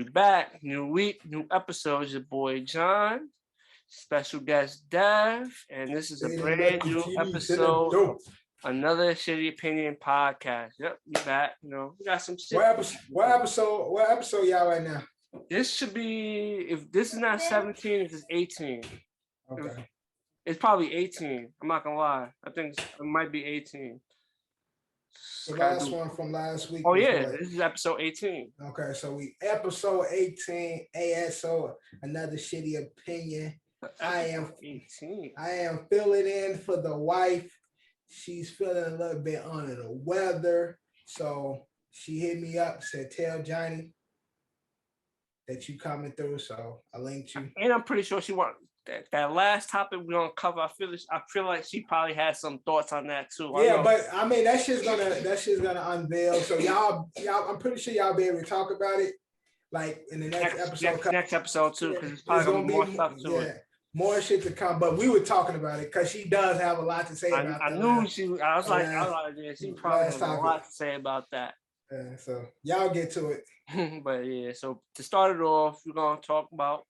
We back, new week, new episodes. Your boy John, special guest Dev, and this is a brand new episode of another Shitty Opinion podcast. Yep, we back. You know, we got some shit. What episode y'all right now? This should be, if this is not 17, this is 18. Okay. It's probably 18. I'm not gonna lie. I think it might be 18. The last one from last week. Oh yeah, this is episode 18. Okay, so we episode 18, ASO, another shitty opinion. I am 18. I am filling in for the wife. She's feeling a little bit under the weather. So she hit me up, said, tell Johnny that you coming through. So I linked you. And I'm pretty sure she want that last topic we're gonna cover. I feel like she probably has some thoughts on that too. Yeah, but I mean that shit's gonna unveil. So y'all, I'm pretty sure y'all be able to talk about it like in the next episode. Next episode too, because it's probably gonna be more stuff to it. More shit to come, but we were talking about it because she does have a lot to say about that. I knew she. I was like, yeah, she probably has a lot to say about that. Yeah, so y'all get to it. But yeah, so to start it off, we're gonna talk about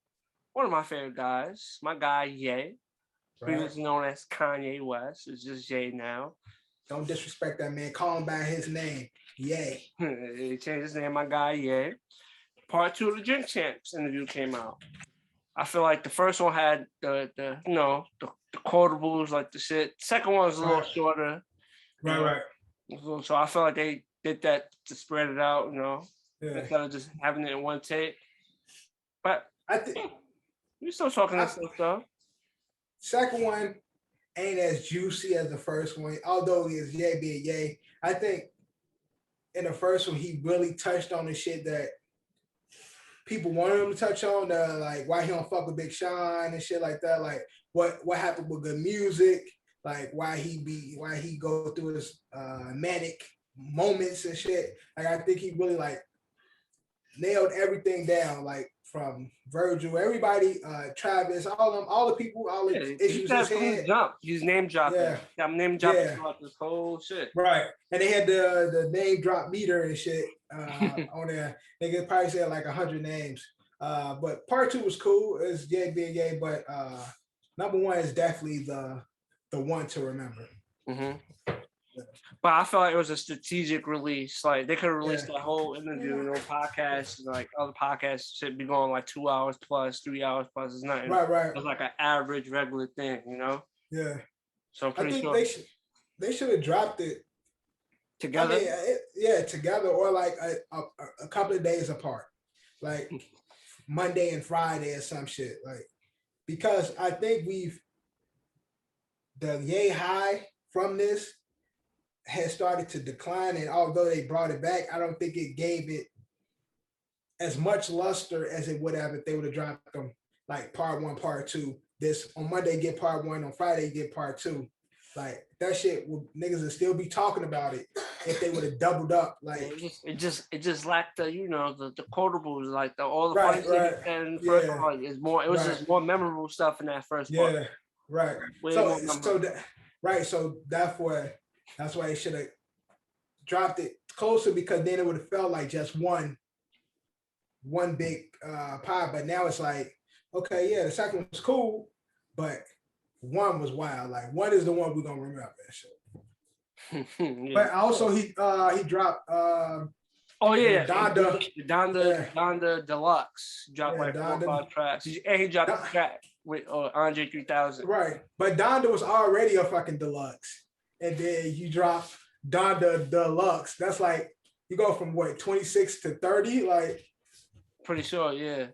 one of my favorite guys, my guy Ye, previously known as Kanye West. It's just Ye now. Don't disrespect that man. Call him by his name, Ye. He changed his name, my guy Ye. Part 2 of the Drink Champs interview came out. I feel like the first one had the quotables, like the shit. Second one was a little shorter. Right. So I feel like they did that to spread it out, instead of just having it in one take. But I think we're still talking that stuff though. Second one ain't as juicy as the first one, although it is Ye being Ye. I think in the first one he really touched on the shit that people wanted him to touch on, like why he don't fuck with Big Sean and shit like that, like what happened with good music, like why he go through his manic moments and shit. Like I think he really like nailed everything down, like from Virgil, everybody, Travis, all the people, all the issues. He's name dropping. Yeah. I'm name dropping throughout this whole shit. Right, and they had the name drop meter and shit on there. They could probably say like 100 names. But part 2 was cool. It's Ye being Ye, but number 1 is definitely the one to remember. Mm-hmm. But I felt like it was a strategic release. Like they could have released that whole interview, podcast. Like other podcasts should be going like 2 hours plus, 3 hours plus. It's nothing. Right. It's like an average, regular thing, Yeah. So I'm pretty sure they should have dropped it together. I mean, together or like a couple of days apart, like Monday and Friday or some shit. Like because I think the Ye high from this has started to decline, and although they brought it back, I don't think it gave it as much luster as it would have if they would have dropped them like part 1, part 2. This on Monday get part 1, on Friday get part 2. Like that shit, niggas would still be talking about it if they would have doubled up. Like it just lacked the the quotables, like all the funny shit in the first part. It's more. It was just more memorable stuff in that first part. Yeah, right. So that's why they should have dropped it closer, because then it would have felt like just one big pie. But now it's like, okay, the second one was cool, but 1 was wild. Like 1 is the one we're gonna remember that shit. But also he dropped Donda Deluxe. He dropped like 4 or 5 tracks. And he dropped a track with Andre 3000. Right. But Donda was already a fucking deluxe. And then you drop Donda Deluxe. That's like you go from what 26 to 30, like pretty sure, yeah.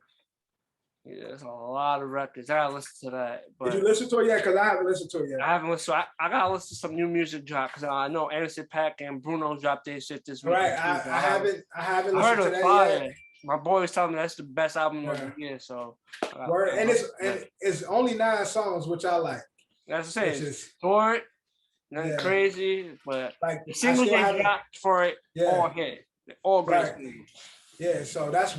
There's a lot of records. I gotta listen to that. But did you listen to it yet? Because I haven't listened to it yet. I haven't listened. So I gotta listen to some new music drop, because I know Anderson .Paak and Bruno dropped their shit this week. Right. I haven't listened to that yet. My boy was telling me that's the best album of the year. So it's only 9 songs, which I like. That's what I'm saying. Short. Nothing crazy, but like the singles they dropped for it all hit, all great singles. Yeah, so that's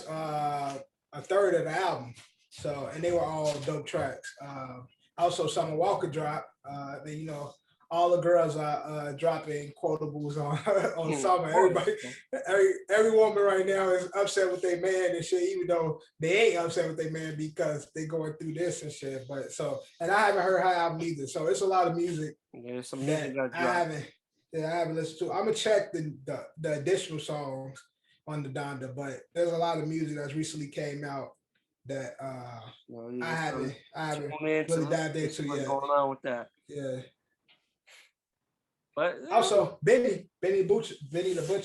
a third of the album. So and they were all dope tracks. Also, Summer Walker dropped. all the girls are dropping quotables on on Summer. Every woman right now is upset with their man and shit, even though they ain't upset with their man because they going through this and shit. But so, and I haven't heard her album either. So it's a lot of music. Yeah, some music that I haven't listened to. I'm gonna check the additional songs on the Donda, but there's a lot of music that's recently came out that I haven't really dived into yet. What's going on with that? Yeah. But also, Benny the Butcher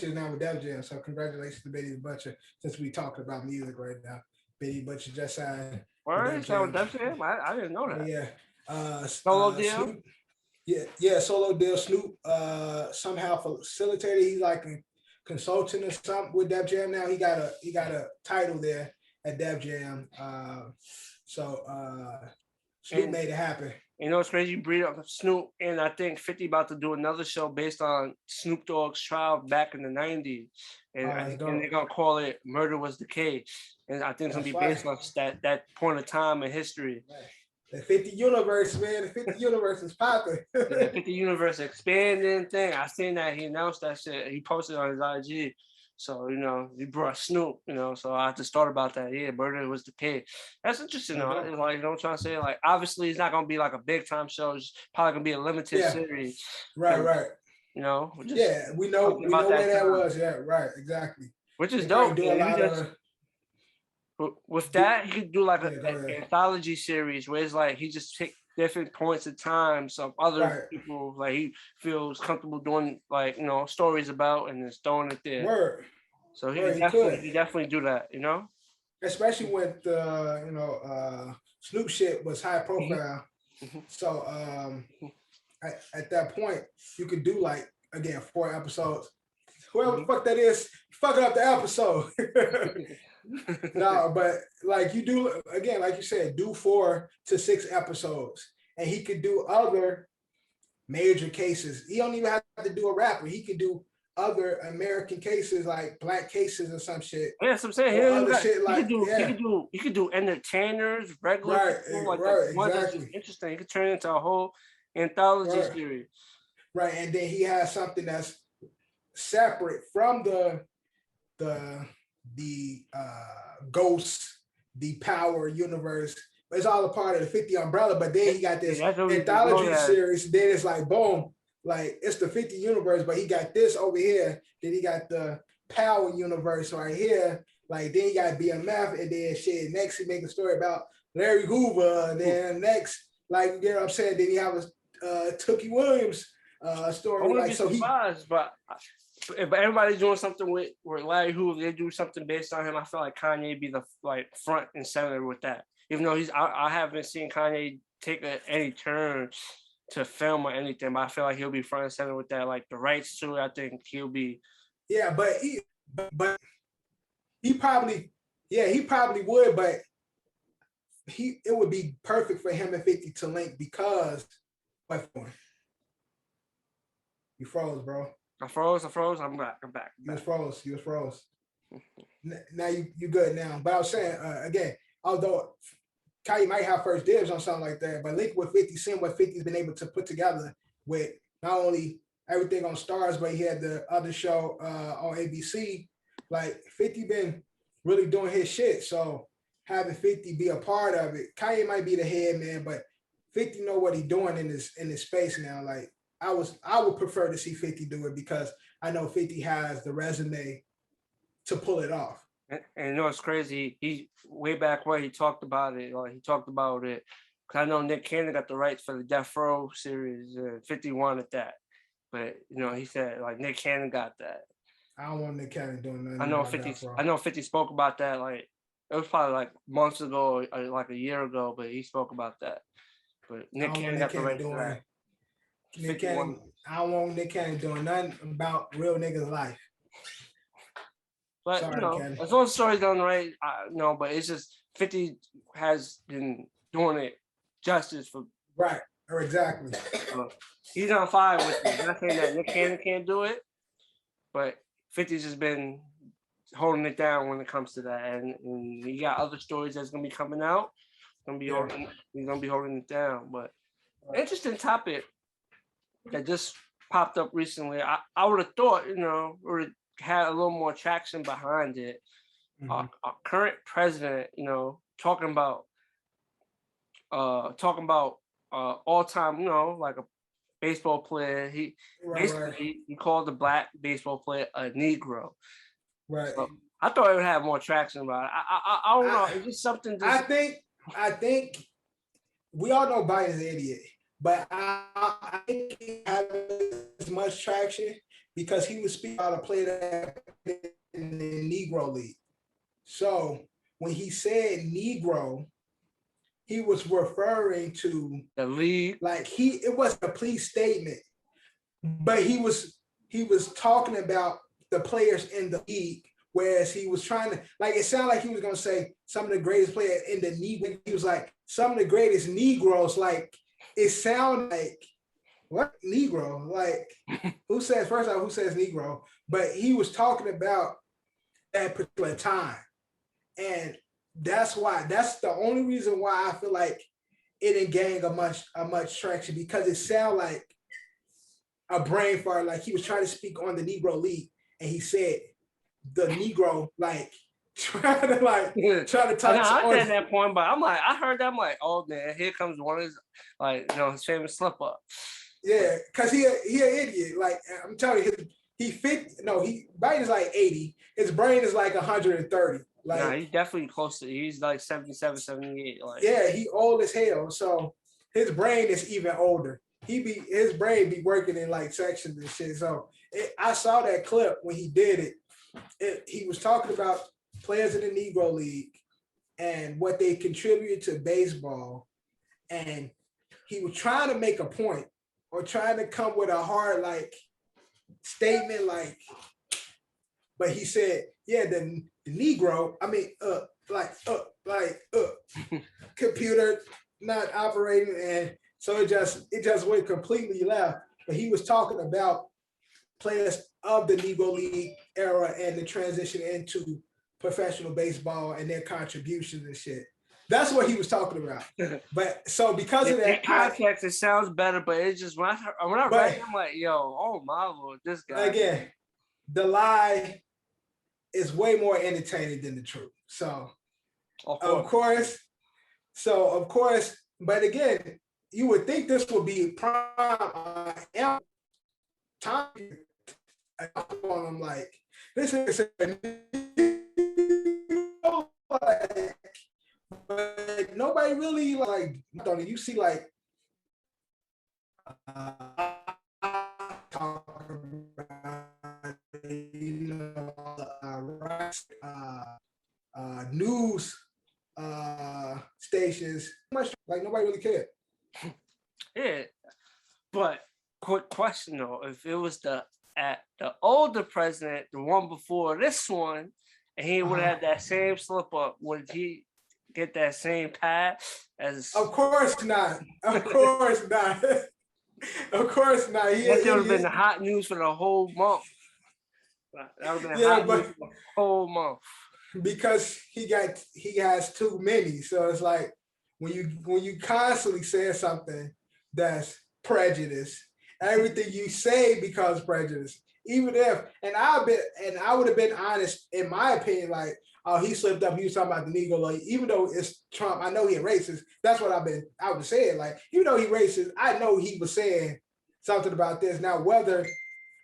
is now with Def Jam. So congratulations to Benny the Butcher. Since we talking about music right now, Benny Butcher just signed. Word, with Def Jam? I didn't know that. Yeah. Solo deal. Snoop, yeah, solo deal. Snoop somehow facilitated. He's like a consultant or something with Def Jam now. He got a title there at Def Jam. Snoop made it happen. You know, it's crazy you bring up Snoop, and I think 50 about to do another show based on Snoop Dogg's trial back in the 90s. And they're going to call it Murder Was the Case. And I think it's going to be based on that point of time in history. The 50 universe, man. The 50 universe is popping. The 50 universe expanding thing. I seen that. He announced that shit. He posted on his IG. So, you know, he brought Snoop, you know, so I had to start about that. Yeah, Murder Was the Case. That's interesting, though. Like, you know what I'm trying to say? Like, obviously, it's not going to be like a big time show. It's probably going to be a limited series. Right. You know? We know where that was. Yeah, right, exactly. Which is dope. With that, he could do like an anthology series where it's like he just pick different points of time some other people like he feels comfortable doing, like, you know, stories about, and just throwing it there. Word. So he definitely do that, you know, especially when Snoop shit was high profile. Mm-hmm. So at that point you could do like, again, 4 episodes. Whoever the fuck that is, fucking up the episode. No, but like you do, again, like you said, do 4 to 6 episodes, and he could do other major cases. He don't even have to do a rapper. He could do other American cases, like black cases or some shit. Yeah, that's what I'm saying. He could do entertainers, regular people, like one that's interesting. He could turn it into a whole anthology series. Right, and then he has something that's separate from the Ghost, the Power universe. It's all a part of the 50 umbrella, but then he got this anthology series. Then it's like, boom, like it's the 50 universe, but he got this over here. Then he got the Power universe right here. Like then he got BMF, and then shit. Next he make a story about Larry Hoover. And then next, like, you know what I'm saying? Then he have a Tookie Williams story. Like, so but if everybody's doing something with Larry Hoover, they do something based on him. I feel like Kanye be the front and center with that. Even though I haven't seen Kanye take any turn to film or anything, but I feel like he'll be front and center with that. Like the rights to it, I think he'll be. Yeah, but he probably would, but it would be perfect for him and 50 to link because you froze, bro. I froze. I'm back. You was froze. Now you good now. But I was saying, again, although Kanye might have first dibs on something like that, but link with 50, seeing what 50's been able to put together with not only everything on Stars, but he had the other show on ABC. Like 50 been really doing his shit. So having 50 be a part of it, Kanye might be the head man, but 50 know what he's doing in this space now. Like I would prefer to see 50 do it because I know 50 has the resume to pull it off. And you know it's crazy. He way back when he talked about it, because I know Nick Cannon got the rights for the Death Row series, 50 wanted that, but you know he said like Nick Cannon got that. I don't want Nick Cannon doing nothing. I know 50 spoke about that, like it was probably like months ago, or like a year ago, but he spoke about that. But Nick Cannon got the rights for that. Nick Cannon, I don't want Nick Cannon doing nothing about real niggas' life. But sorry, you know, Cannon. As long as the story's done right, no, but it's just 50 has been doing it justice for right, or exactly. He's on fire with me. I'm not saying that Nick Cannon can't do it, but 50's just been holding it down when it comes to that, and he got other stories that's gonna be coming out. He's gonna be holding it down, but interesting topic. that just popped up recently. I would have thought, would have had a little more traction behind it. Our current president, talking about all time, like a baseball player. He basically he called the black baseball player a Negro. Right. So I thought it would have more traction about it. I don't know. It's just something. I think we all know Biden's an idiot, but I think he had as much traction because he was speaking about a player that in the Negro League. So when he said Negro, he was referring to the league. Like it wasn't a complete statement, but he was talking about the players in the league. Whereas he was trying to, like, it sounded like he was going to say some of the greatest players in the Negro. He was like, some of the greatest Negroes. Like, it sounded like, what? Negro? Like, who says Negro? But he was talking about that particular time. And that's the only reason why I feel like it didn't gain a much traction, because it sounded like a brain fart. Like he was trying to speak on the Negro League, and he said the Negro, like trying to touch on at that point, but I heard that, I'm like, oh man, here comes one of his, like, his famous slip up. Yeah, because he an idiot. Like, I'm telling you, Biden's like 80. His brain is like 130. Like, nah, he's definitely close to, he's like 77, 78. Like, yeah, he old as hell. So his brain is even older. His brain be working in like sections and shit. So I saw that clip when he did it. He was talking about players in the Negro League and what they contribute to baseball. And he was trying to make a point or trying to come with a hard like statement, but he said, yeah, the Negro, computer not operating, and so it just went completely left. But he was talking about players of the Negro League era and the transition into professional baseball and their contributions and shit. That's what he was talking about. But so because of that, in context, it sounds better, but it's just when I read it, I'm like, yo, oh my Lord, this guy. Again, the lie is way more entertaining than the truth. So of course, but again, you would think this would be prime time on them, like this is but nobody really like you see like news stations, much like nobody really cared. Yeah, but quick question though: if it was the older president, the one before this one, and he would have that same slip up, would he get that same pass as? Of course not. Of course not. Of course not. That would have been the hot news for the whole month. That would have been hot news for the whole month. Because he has too many. So it's like when you constantly say something that's prejudice, everything you say becomes prejudice. Even if, and I would have been honest in my opinion, like, oh, he slipped up. He was talking about the Negro, like, even though it's Trump, I know he racist. That's what I was saying. Like, even though he racist, I know he was saying something about this. Now, whether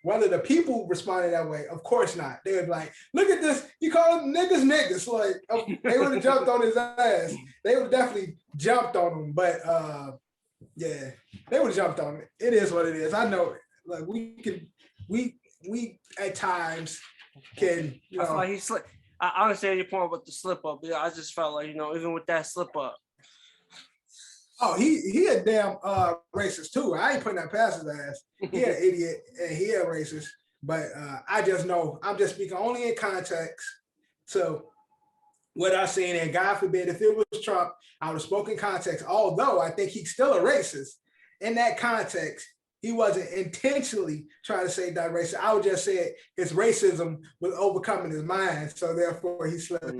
the people responded that way, of course not. They would be like, look at this. You call them niggas. Like, they would have jumped on his ass. They would have definitely jumped on him. But yeah, they would have jumped on it. It is what it is. I know it. Like, we at times can, I feel like he slipped. I understand your point about the slip up. Yeah, I just felt like, even with that slip up. Oh, he a damn racist too. I ain't putting that past his ass. He an idiot and he a racist. But I just know, I'm just speaking only in context to what I've seen. And God forbid, if it was Trump, I would have spoken context. Although I think he's still a racist in that context. he wasn't intentionally trying to say that racist. I would just say his racism was overcoming his mind, so therefore he slipped up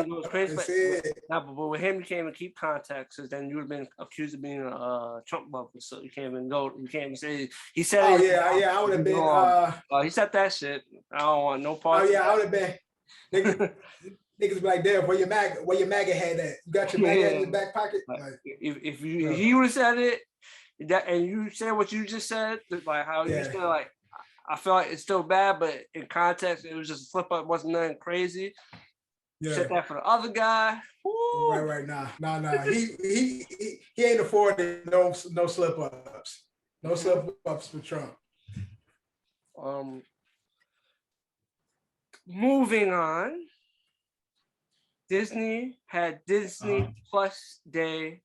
was crazy, and said. but with him, you can't even keep context, because then you would have been accused of being a Trump buffer. So you can't even go. You can't even say he said. Oh yeah, I would have been. He said that shit. I don't want no part. Oh yeah, I would have been. Niggas be like, "Damn, where your MAGA hat at? You got your MAGA in your back pocket?" Like, if he would have said it, and you said what you just said, like how you said, like I feel like it's still bad, but in context, it was just a slip up. It wasn't nothing crazy. Yeah. Said that for the other guy. Woo. Right. Nah. He ain't affording no slip ups. No slip ups for Trump. Moving on. Disney had Disney Plus Day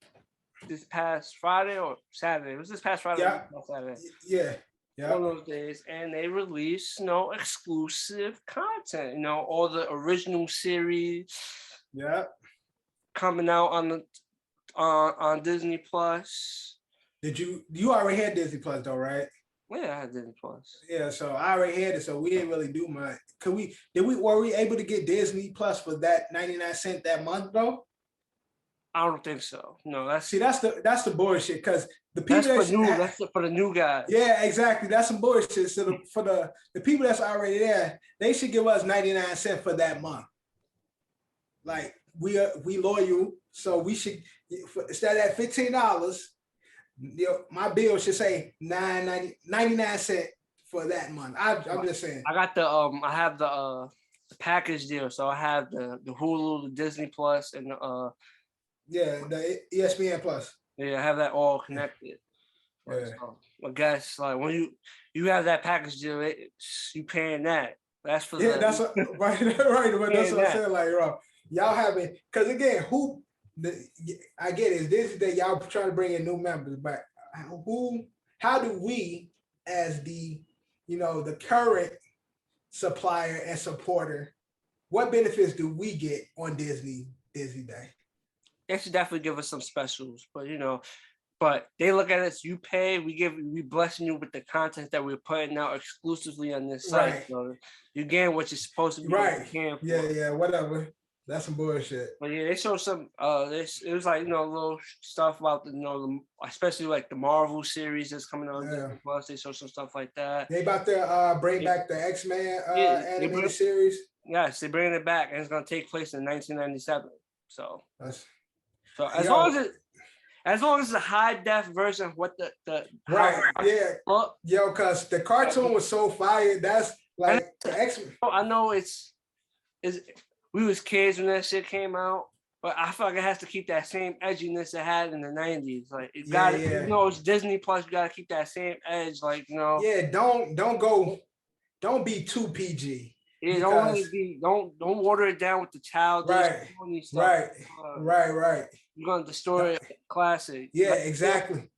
this past Friday or Saturday. It was this past Friday or Saturday. Yeah. One of those days, and they released exclusive content. All the original series. Yeah. Coming out on Disney Plus. Did you already had Disney Plus though, right? Yeah, I had Disney Plus. Yeah, so I already had it, so we didn't really do much. Were we able to get Disney Plus for that 99 cents that month though? I don't think so. No, that's the bullshit, because the people that's for the new guys. Yeah, exactly. That's some bullshit. So for the people that's already there, they should give us 99 cents for that month. Like we loyal, so we should, instead of $15, my bill should say 99 cents for that month. I'm just saying. I got I have the package deal, so I have the Hulu, the Disney Plus, and the ESPN Plus. Yeah, I have that all connected. Yeah. So I guess like when you have that package deal, you paying that. That's for right. But that's what I'm saying. Like, y'all having, because again, I get it. This that y'all trying to bring in new members, but how do we, as the the current supplier and supporter, what benefits do we get on Disney Day? They should definitely give us some specials, but they look at us, you pay, we blessing you with the content that we're putting out exclusively on this site. Right. So you get what you're supposed to be. Right. Yeah, whatever. That's some bullshit. But yeah, they showed some it was like, little stuff about the especially like the Marvel series that's coming on Disney Plus. They showed some stuff like that. They about to bring back the X-Men animated series. Yes, they're bringing it back, and it's gonna take place in 1997. So as long as it's a high def version of what the right, because the cartoon was so fire. That's like the X-Men. I know we was kids when that shit came out, but I feel like it has to keep that same edginess it had in the 90s. Like it got it's Disney Plus, you gotta keep that same edge, Yeah, don't be too PG. Yeah, don't water it down with the child. Right. You're gonna destroy a classic. Yeah, exactly.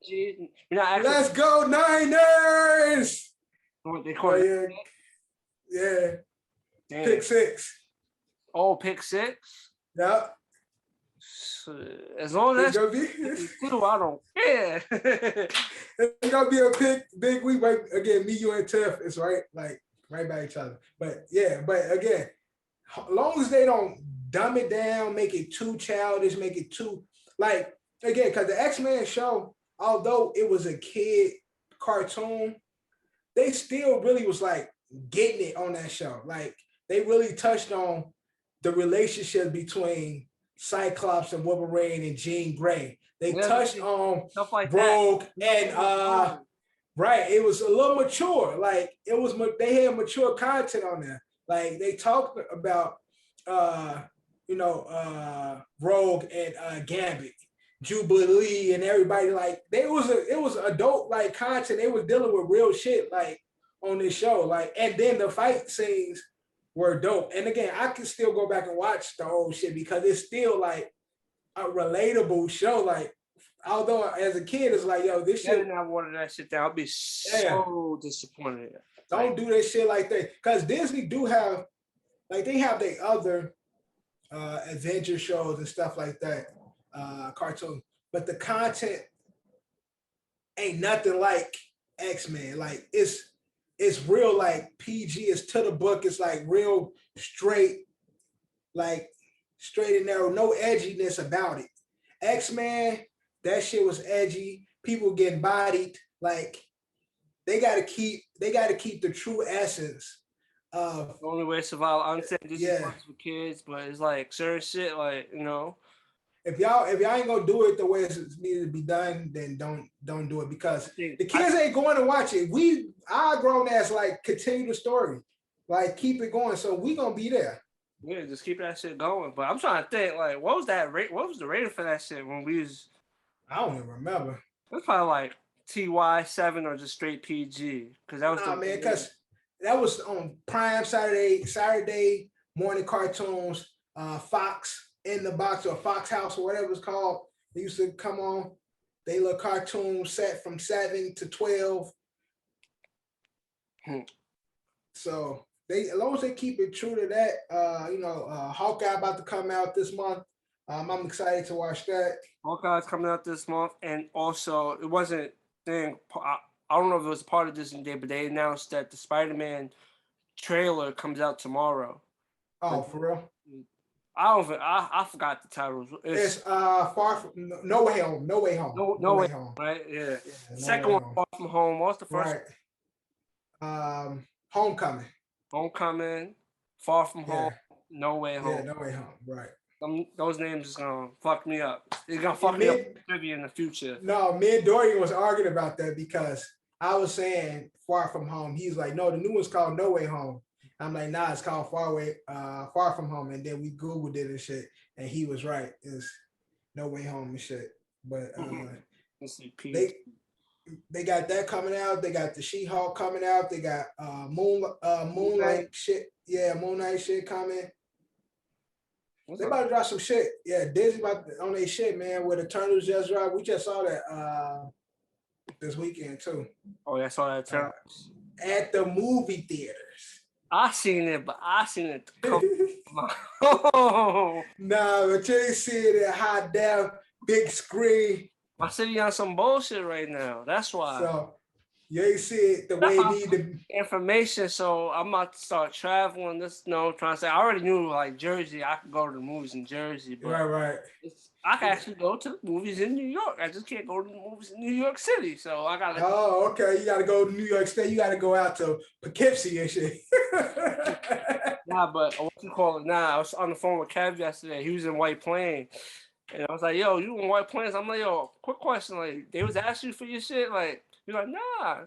Let's go Niners! They call it. Yeah. Pick six. Oh, pick six? Yep. So, as long as that's cool, I don't care. It's gonna be a big week. Right? Again, me, you, and Tiff is right by each other. But again, as long as they don't dumb it down, make it too childish, make it too again, because the X-Men show, although it was a kid cartoon, they still really was getting it on that show. They really touched on the relationship between Cyclops and Wolverine and Jean Grey. They touched on stuff like Rogue and right. It was a little mature. They had mature content on there. They talked about Rogue and Gambit, Jubilee, and everybody. It was adult content. They was dealing with real shit on this show. And then the fight scenes were dope. And again, I can still go back and watch the old shit because it's still a relatable show. Although as a kid, it's this shit. I did not want that shit down. I'd be so disappointed. Don't do that shit like that. Because Disney do have, they have their other adventure shows and stuff like that, cartoons. But the content ain't nothing like X-Men. Like it's real like PG. It's to the book. It's like real straight, like straight and narrow. No edginess about it. X-Men, that shit was edgy. People getting bodied. Like they gotta keep the true essence of The only way to survive, I'm saying this is yeah. for kids, but it's like certain shit, like, you know. If y'all ain't gonna do it the way it's needed to be done, then don't do it because the kids ain't going to watch it. Our grown ass like continue the story, like keep it going. So we gonna be there. Yeah, just keep that shit going. But I'm trying to think, like, what was that rate? What was the rating for that shit when we was? I don't even remember. It was probably like TY7 or just straight PG, because that was Nah, man, because that was on Prime Saturday morning cartoons. Fox in the Box or Fox House or whatever it's called. They used to come on. They look cartoons set from 7 to 12. So they, as long as they keep it true to that, Hawkeye about to come out this month. I'm excited to watch that. Hawkeye's coming out this month, and also it wasn't thing. I don't know if it was part of Disney Day, but they announced that the Spider-Man trailer comes out tomorrow. Oh, for real? I forgot the titles. It's Far From No Way Home. No Way Home. No Way Home. Right? Yeah. No Second one, Home. Far From Home. What's the first? Right. Homecoming. Homecoming, Far From Home, No Way Home. Yeah, No Way Home. Right. Those names is gonna fuck me up. They're gonna fuck me up maybe in the future. No, me and Dorian was arguing about that because I was saying Far From Home. He's like, no, the new one's called No Way Home. I'm like, nah, it's called Far From Home. And then we Googled it and shit, and he was right. It's No Way Home and shit. But they got that coming out. They got the She-Hulk coming out. They got Moonlight shit. Yeah, Moonlight shit coming. They about to drop some shit. Yeah, Disney about on their shit, man. Where the Turtles just dropped. We just saw that this weekend too. Oh, yeah, I saw that Turtles at the movie theaters. I seen it, but I seen it. Nah, but you ain't see it at high def, big screen. My city on some bullshit right now. That's why. So you ain't see it the way it need to. Information, so I'm about to start traveling. Trying to say I already knew like Jersey. I could go to the movies in Jersey, but right. I can actually go to the movies in New York. I just can't go to the movies in New York City. So I gotta. Oh, okay. You gotta go to New York State. You gotta go out to Poughkeepsie and shit. Nah, but what you call it? Nah, I was on the phone with Kev yesterday. He was in White Plains. And I was like, yo, you in White Plains? I'm like, yo, quick question. Like, they was asking you for your shit? Like, you're like, nah.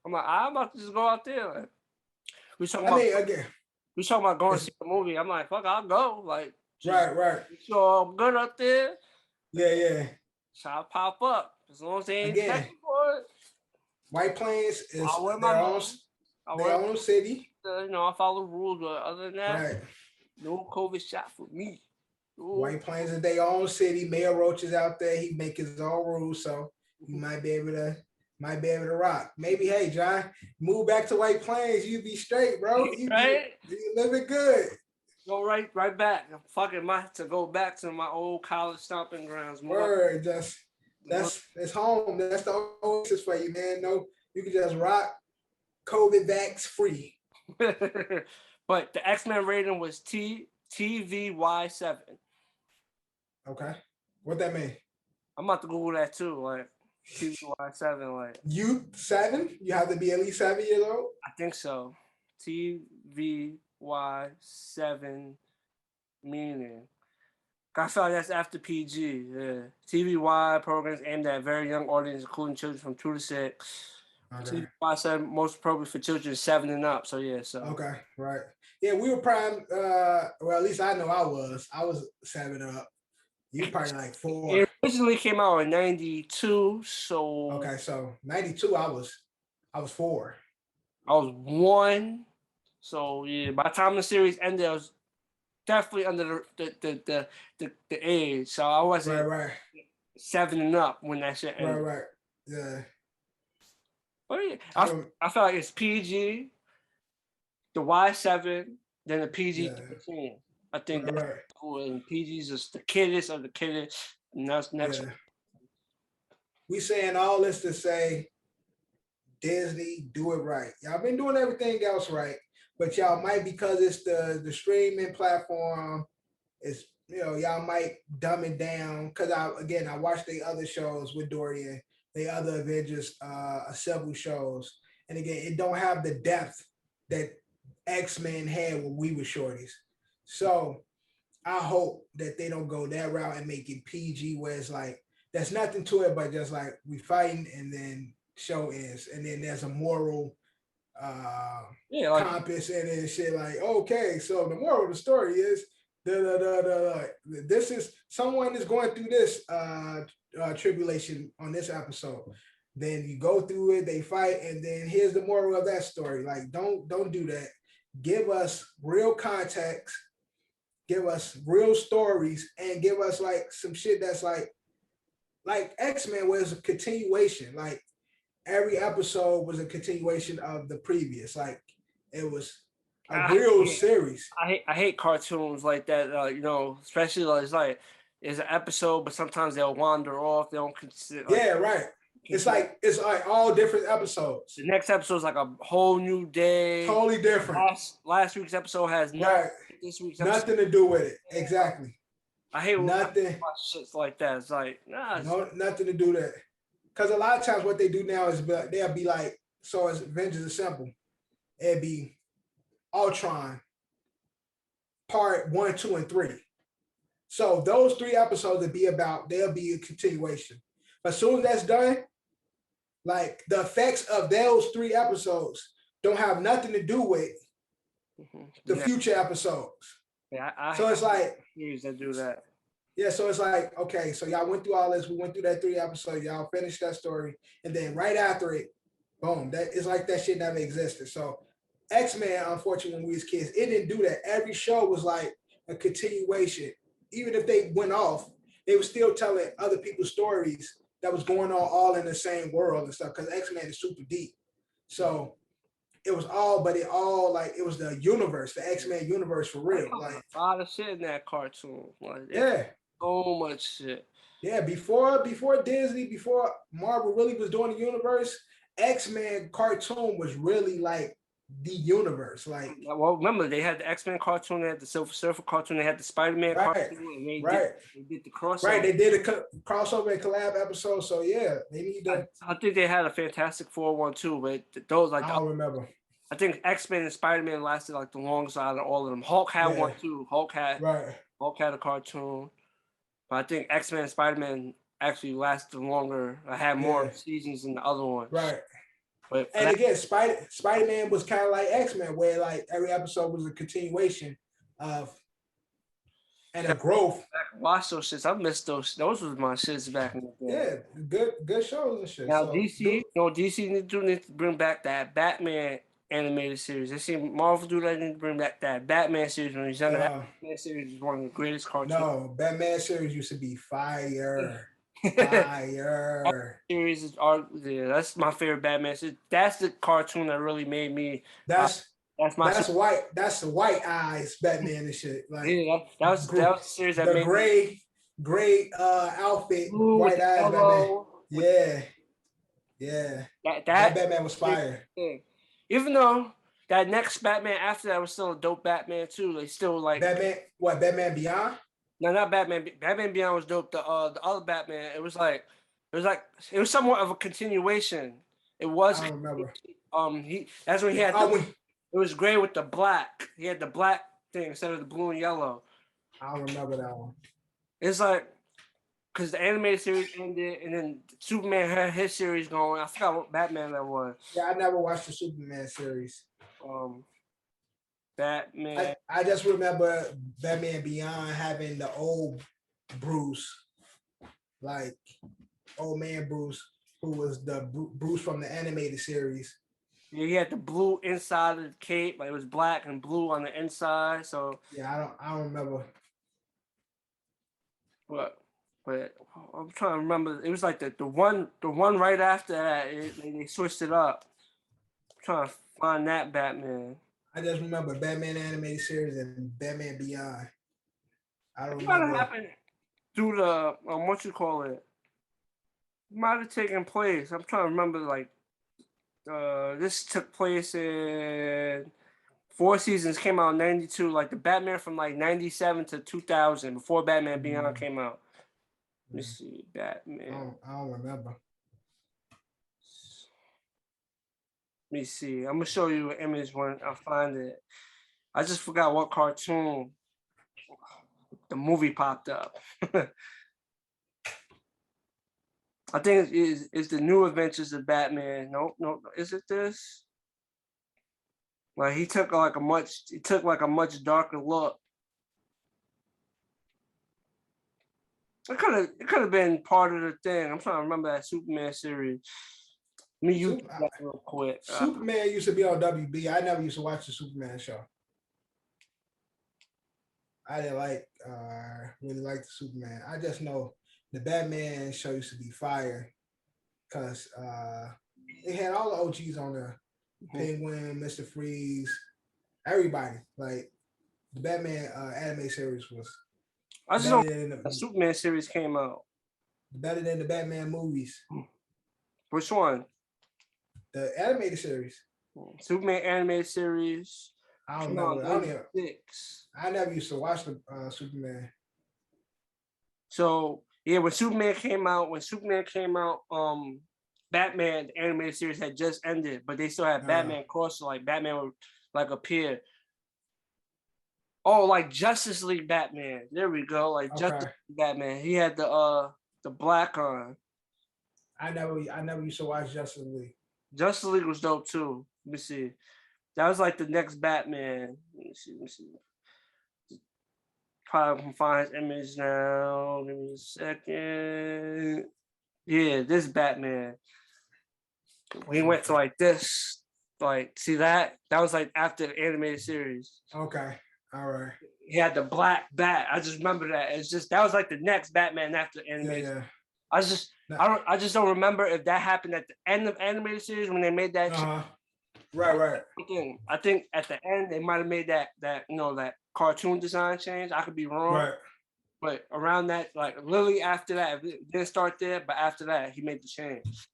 I'm like, I'm about to just go out there. Like, we talking about going to see the movie. I'm like, fuck, I'll go. Like, right. So I'm good up there. Yeah. So I'll pop up. As long as they ain't checking for it. White Plains is their own city. I follow rules, but other than that, no COVID shot for me. Ooh. White Plains is their own city. Mayor Roach is out there. He make his own rules, so you might be able to rock. Maybe, hey, John, move back to White Plains. You be straight, bro. You living good. Go right back. I'm fucking to go back to my old college stomping grounds. Word, that's home. That's the oasis for you, man. No, you can just rock. COVID vax free. But the X-Men rating was TVY7. Okay. What that mean? I'm about to Google that too. Like TVY7, like you 7? You have to be at least 7 years old? I think so. TVY7 meaning. I feel like that's after PG. Yeah. TVY programs aimed at very young audience, including children from 2 to 6. Okay. TVY7 most appropriate for children 7 and up. So yeah. So okay, right. Yeah, we were prime. Well, at least I know I was. I was 7 up. You probably like 4. It originally came out in 92. So okay, so 92, I was 4. I was 1. So yeah, by the time the series ended, I was definitely under the age. So I wasn't 7 and up when that shit ended. Right. Yeah. But yeah, I feel like it's PG, the Y7, then the PG-13. I think that's cool. And PG's just the kiddest of the kiddest. And that's next one. We saying all this to say Disney, do it right. Y'all been doing everything else right, but y'all might, because it's the streaming platform, it's, y'all might dumb it down. Cause I watched the other shows with Dorian, the other Avengers several shows. And again, it don't have the depth that X-Men had when we were shorties. So I hope that they don't go that route and make it PG, where it's like there's nothing to it but just like we fighting and then show ends, and then there's a moral compass and then shit like, okay, so the moral of the story is this is someone is going through this tribulation on this episode. Then you go through it, they fight, and then here's the moral of that story. Like, don't do that. Give us real context, give us real stories, and give us like some shit that's like X-Men was a continuation. Like every episode was a continuation of the previous. Like it was a real series. I hate cartoons like that. Especially like it's an episode, but sometimes they'll wander off. They don't consider. Right. It's like all different episodes. The next episode is like a whole new day. Totally different. Last week's episode has nothing. This week's nothing to do with it. Exactly. I hate nothing. Shit like that. It's like nothing to do with that. Because a lot of times what they do now is they'll be like, so as Avengers Assemble, it'd be Ultron part 1, 2, and 3. So those 3 episodes they'll be a continuation. But as soon as that's done, like the effects of those 3 episodes don't have nothing to do with the future episodes. Yeah, so it's like series that do that. Yeah, so it's like, okay, so y'all went through all this. We went through that 3 episodes. Y'all finished that story, and then right after it, boom, that it's like that shit never existed. So X-Men, unfortunately, when we was kids, it didn't do that. Every show was like a continuation. Even if they went off, they were still telling other people's stories that was going on all in the same world and stuff, because X-Men is super deep. So it was all the universe, the X-Men universe for real. Like a lot of shit in that cartoon. So much shit. Yeah, before Disney, before Marvel really was doing the universe, X-Men cartoon was really like the universe. Like, well, remember they had the X-Men cartoon, they had the Silver Surfer cartoon, they had the Spider-Man cartoon, and they did the crossover. Right, they did a crossover and collab episode. So yeah, they need to. I think they had a Fantastic Four one too, but those like I don't remember. I think X-Men and Spider-Man lasted like the longest out of all of them. Hulk had one too. Hulk had a cartoon. But I think X-Men and Spider-Man actually lasted longer. I had more seasons than the other ones. Right. But again, Spider-Man was kind of like X-Men, where like every episode was a continuation of and a growth. Watch those shits. I missed those. Those was my shits back in the day. Yeah, good shows and shit. Now DC need to bring back that Batman animated series. They see Marvel do that, need to bring back that Batman series when he's younger. That Batman series is one of the greatest cartoons. No, Batman series used to be fire. Fire. Series that's my favorite Batman series. That's the cartoon that really made me. That's white. That's the white eyes Batman and shit. Like that was the series that made gray outfit, blue, white eyes Batman. Yeah. That Batman was fire. Even though that next Batman after that was still a dope Batman too. They still like Batman. What, Batman Beyond? No, not Batman. Batman Beyond was dope. The other Batman, it was somewhat of a continuation. It was. I don't remember. That's when he had it was gray with the black. He had the black thing instead of the blue and yellow. I don't remember that one. It's like because the animated series ended, and then Superman had his series going. I forgot what Batman that was. Yeah, I never watched the Superman series. Batman. I just remember Batman Beyond having the old Bruce, like old man Bruce, who was the Bruce from the animated series. Yeah, he had the blue inside of the cape, but it was black and blue on the inside. So yeah, I don't remember. But I'm trying to remember. It was like the one right after that. They switched it up. I'm trying to find that Batman. I just remember Batman animated series and Batman Beyond. I don't remember. What happened through the what you call it? Might have taken place. I'm trying to remember like this took place in 4 seasons. Came out in 92. Like the Batman from like 97 to 2000, before Batman Beyond came out. Let me see, Batman. I don't remember. Let me see. I'm gonna show you an image when I find it. I just forgot what cartoon the movie popped up. I think it's the New Adventures of Batman. No, is it this? Like he took like a much darker look. It could have been part of the thing. I'm trying to remember that Superman series. Let me use that real quick. Superman used to be on WB. I never used to watch the Superman show. I didn't really like the Superman. I just know the Batman show used to be fire because it had all the OGs on there. Penguin, Mr. Freeze, everybody. Like the Batman anime series was. I just know the Superman series came out. Better than the Batman movies. Which one? The animated series. Superman animated series. I don't know. I never used to watch the Superman. So yeah, when Superman came out, Batman the animated series had just ended, but they still had Batman cross, like Batman would like appear. Oh, like Justice League Batman. There we go. Like Justice League Batman. He had the black on. I never used to watch Justice League. Justice League was dope too. Let me see. That was like the next Batman. Let me see. Probably can find his image now. Give me a second. Yeah, this Batman. We went to like this. Like, see that? That was like after the animated series. Okay. All right. He had the black bat. I just remember that. It's just that was like the next Batman after the animated. Yeah. I just don't remember if that happened at the end of animated series when they made that. Right. I think at the end they might have made that that cartoon design change. I could be wrong. Right. But around that, like literally after that, it didn't start there. But after that, he made the change.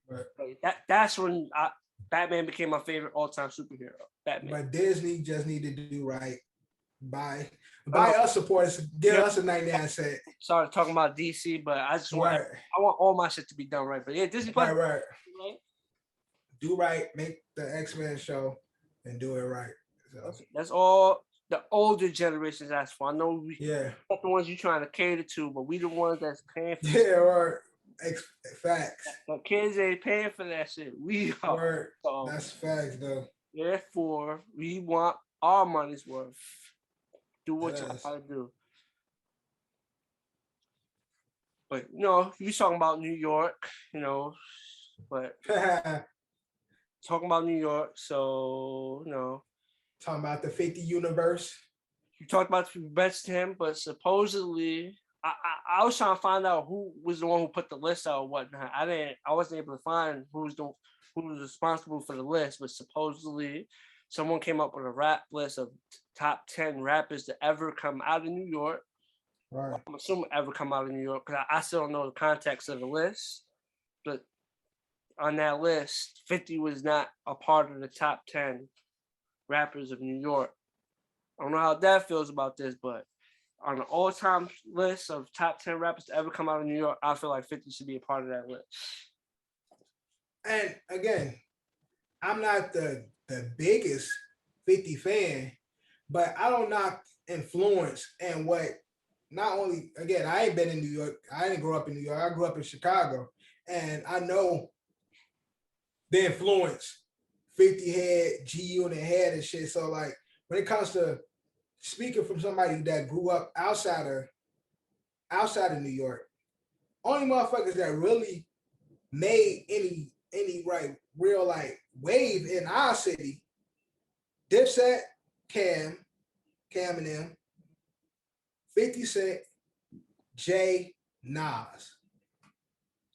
Right. That's when Batman became my favorite all-time superhero. Batman. But Disney just needed to do right. Buy us supporters, give us a 99 cent. Sorry talking about DC, but I just want I want all my shit to be done right. But yeah, Disney Plus. Right. Do right, make the X-Men show and do it right. So. That's all the older generations ask for. I know not the ones you're trying to cater to, but we the ones that's paying for right. Facts. The kids ain't paying for that shit. We are. That's facts though. Therefore, we want our money's worth. Do what you gotta do. But you talking about New York, but talking about New York, so talking about the 50 universe. You talked about the best him, but supposedly I was trying to find out who was the one who put the list out or whatnot. I wasn't able to find who was responsible for the list, but supposedly someone came up with a rap list of top 10 rappers to ever come out of New York. Right. I'm assuming ever come out of New York because I still don't know the context of the list. But on that list, 50 was not a part of the top 10 rappers of New York. I don't know how that feels about this, but on the all-time list of top 10 rappers to ever come out of New York, I feel like 50 should be a part of that list. And again, I'm not the biggest 50 fan, but I don't knock influence and what not only, again, I ain't been in New York. I didn't grow up in New York. I grew up in Chicago. And I know the influence 50 had, G Unit had and shit. So like when it comes to speaking from somebody that grew up outside of New York, only motherfuckers that really made any real like wave in our city, Dipset, Cam and them, 50 Cent, Jay, Nas.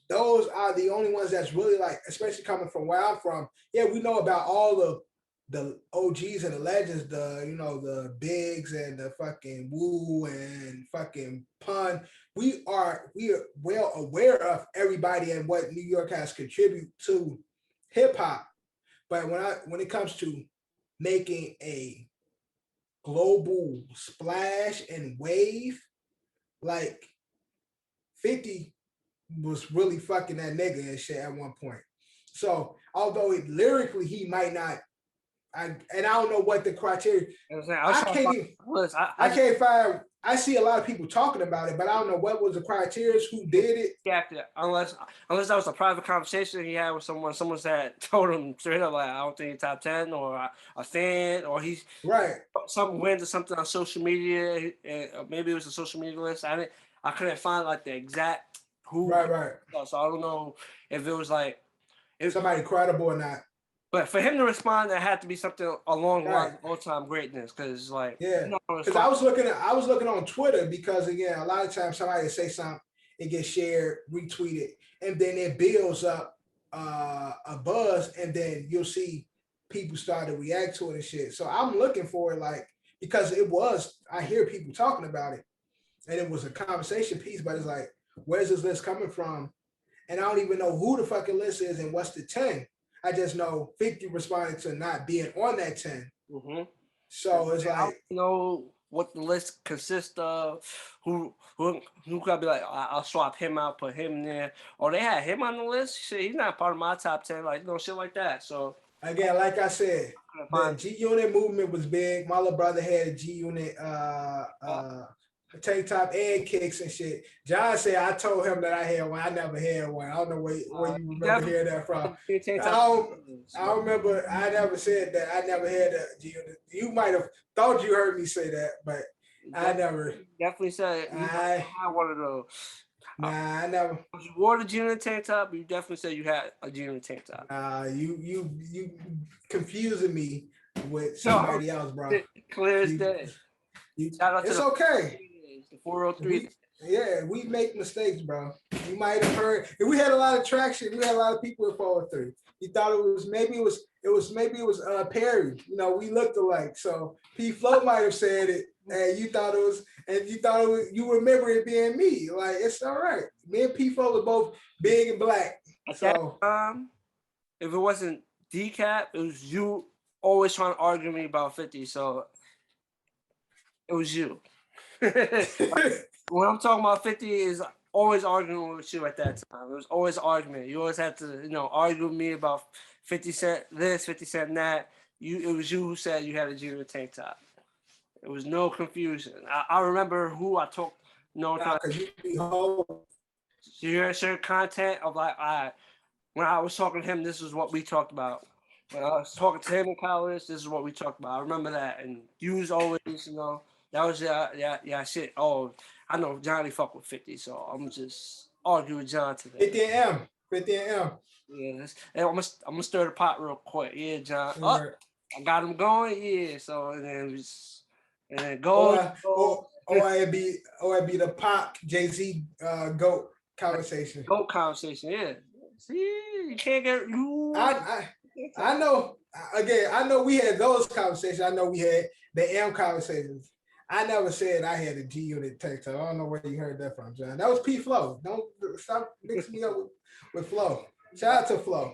Those are the only ones that's really like, especially coming from where I'm from. Yeah, we know about all of the OGs and the legends, the Bigs and the fucking Woo and fucking Pun. We are well aware of everybody and what New York has contributed to hip hop. But when it comes to making a global splash and wave, like 50 was really fucking that nigga and shit at one point. So although lyrically he might not, I don't know what the criteria. I can't even. I can't find. I see a lot of people talking about it, but I don't know what was the criteria, who did it. Yeah, unless that was a private conversation he had with someone. Someone said told him straight up like, I don't think he's top 10 or a fan or he's right. Some went to something on social media. And maybe it was a social media list. I couldn't find like the exact who. Right. So I don't know if it was like somebody credible or not. But for him to respond, there had to be something along the lines of all-time greatness, because like because I was looking on Twitter because again, a lot of times somebody say something, it gets shared, retweeted, and then it builds up a buzz, and then you'll see people start to react to it and shit. So I'm looking for it, like, because I hear people talking about it, and it was a conversation piece, but it's like, where's this list coming from? And I don't even know who the fucking list is and what's the 10. I just know 50 responded to not being on that 10. Mm-hmm. So it's like, I don't know what the list consists of. Who could be like, I'll swap him out, put him there, or they had him on the list. Shit, he's not part of my top 10, like shit like that. So again, like I said, the G Unit movement was big. My little brother had a G Unit tank top and kicks and shit. John said I told him that I had one. I never had one. I don't know where you remember hearing that from. I remember I never said that. I never had a G Unit. You might have thought you heard me say that, but I never. Definitely said I had one of those. Nah, I never. You wore the G-Unit tank top, you definitely said you had a G-Unit tank top. You confusing me with somebody else, bro. Clear as day. Shout out to okay. The 403. We make mistakes, bro. You might have heard. If we had a lot of traction, we had a lot of people at 403. You thought it was Perry. You know, we looked alike. So P Flo might have said it, and you thought it was, you remember it being me. Like, it's all right. Me and P Flo were both big and black. At that time, if it wasn't Decap, it was you always trying to argue me about 50. So it was you. When I'm talking about 50, is always arguing with you at that time. It was always argument. You always had to, argue with me about 50 Cent this, 50 Cent that. It was you who said you had a G-Unit tank top. There was no confusion. I remember who I talked. You hear certain content of like, when I was talking to him, this is what we talked about. When I was talking to him in college, this is what we talked about. I remember that. And you was always, that was shit. Oh, I know Johnny fuck with 50, so I'm just arguing with John today. 50 M. Yeah, and I'm gonna stir the pot real quick. Yeah, John. I got him going. Yeah, so and then go. Or it'd be the Pac Jay-Z GOAT conversation. GOAT conversation. Yeah. See, you can't get you. I know. Again, I know we had those conversations. I know we had the M conversations. I never said I had a G-Unit tank top. I don't know where you heard that from, John. That was P Flo. Don't stop mixing me up with Flo. Shout out to Flo.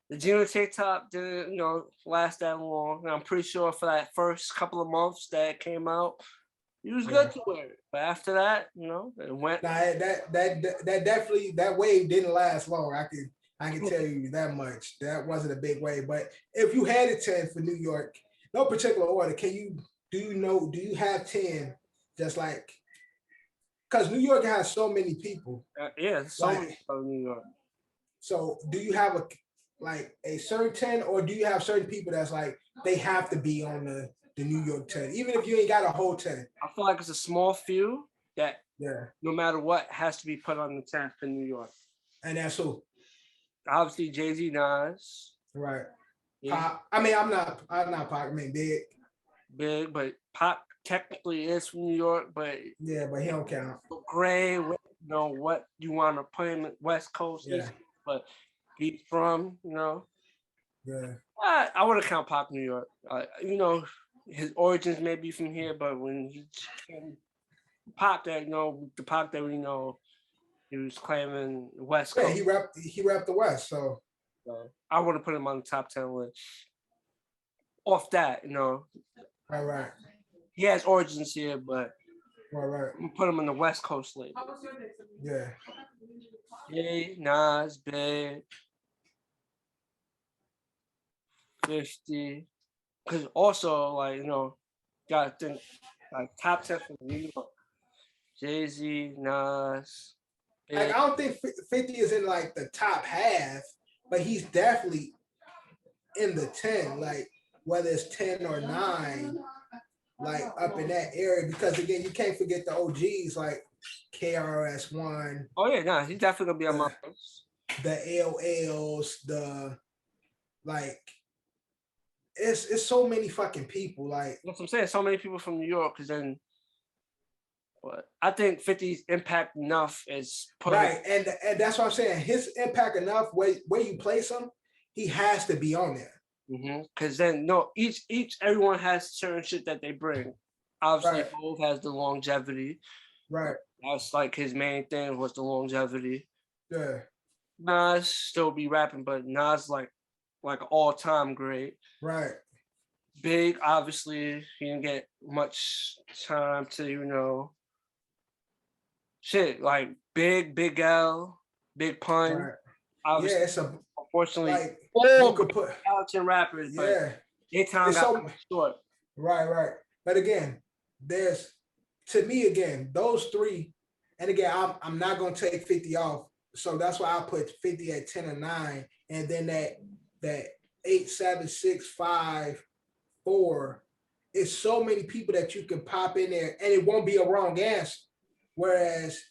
The G-Unit tank top didn't, last that long. And I'm pretty sure for that first couple of months that it came out, he was good to wear it. But after that, it went. Nah, that definitely, that wave didn't last long. I can tell you that much. That wasn't a big wave. But if you had a 10 for New York, no particular order, do you have 10 just like, because New York has so many people. So many people in New York. So do you have a certain 10, or do you have certain people that's like, they have to be on the New York 10, even if you ain't got a whole 10? I feel like it's a small few that no matter what has to be put on the 10 for New York. And that's who? Obviously Jay-Z, Nas. Right. Yeah. Pop. I mean, I'm not Pop. I mean, Big, but Pop technically is from New York, but he don't count. Gray, what you want to put him West Coast, but he's from, Yeah. I wouldn't count Pop New York. His origins may be from here, but when he came, Pop that, the Pop that we know, he was claiming West Coast. Yeah, he rapped the West, so. So I want to put him on the top 10 list. Off that, Right. he has origins here, but Right. I'm gonna put him on the West Coast label. Yeah. Jay, Nas, Big, 50. Because also, like, gotta think, like, top 10 from New York. Jay-Z, Nas, Big. Like, I don't think 50 is in like the top half, but he's definitely in the 10, like whether it's 10 or 9, like up in that area. Because again, you can't forget the OGs like KRS-One. Oh yeah, nah, he's definitely gonna be on my list. The LLs, the like, it's so many fucking people. Like, that's what I'm saying. So many people from New York, because then, but I think 50's impact enough is right, and that's what I'm saying. His impact enough where you place him, he has to be on there. Because then everyone has certain shit that they bring. Obviously, Right. Hov has the longevity. Right. That's like his main thing was the longevity. Yeah. Nas still be rapping, but Nas like all time great. Right. Big, obviously, he didn't get much time to shit like Big L, Big Pun. Right. Obviously, yeah, it's a unfortunately like all you could put talented rappers, but yeah, their time got so short. Right. But again, there's to me again those three, and again I'm not gonna take 50 off, so that's why I put 50 at 10 or 9, and then that 8, 7, 6, 5, 4. It's so many people that you can pop in there, and it won't be a wrong answer. Whereas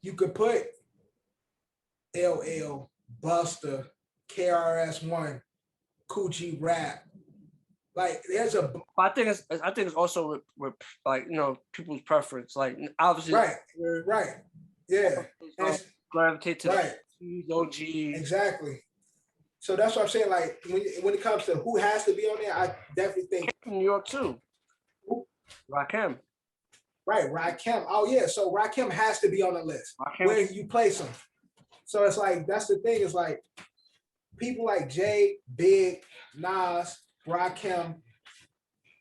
you could put LL, Buster, KRS-One, Coochie Rap. Like there's a. I think it's also with like people's preference. Like obviously, right, yeah, gravitate to the OG. Exactly. So that's what I'm saying. Like when it comes to who has to be on there, I definitely think New York too. Rakim. Right, Rakim. Oh yeah, so Rakim has to be on the list. Where you place him? So it's like that's the thing. It's like people like Jay, Big, Nas, Rakim,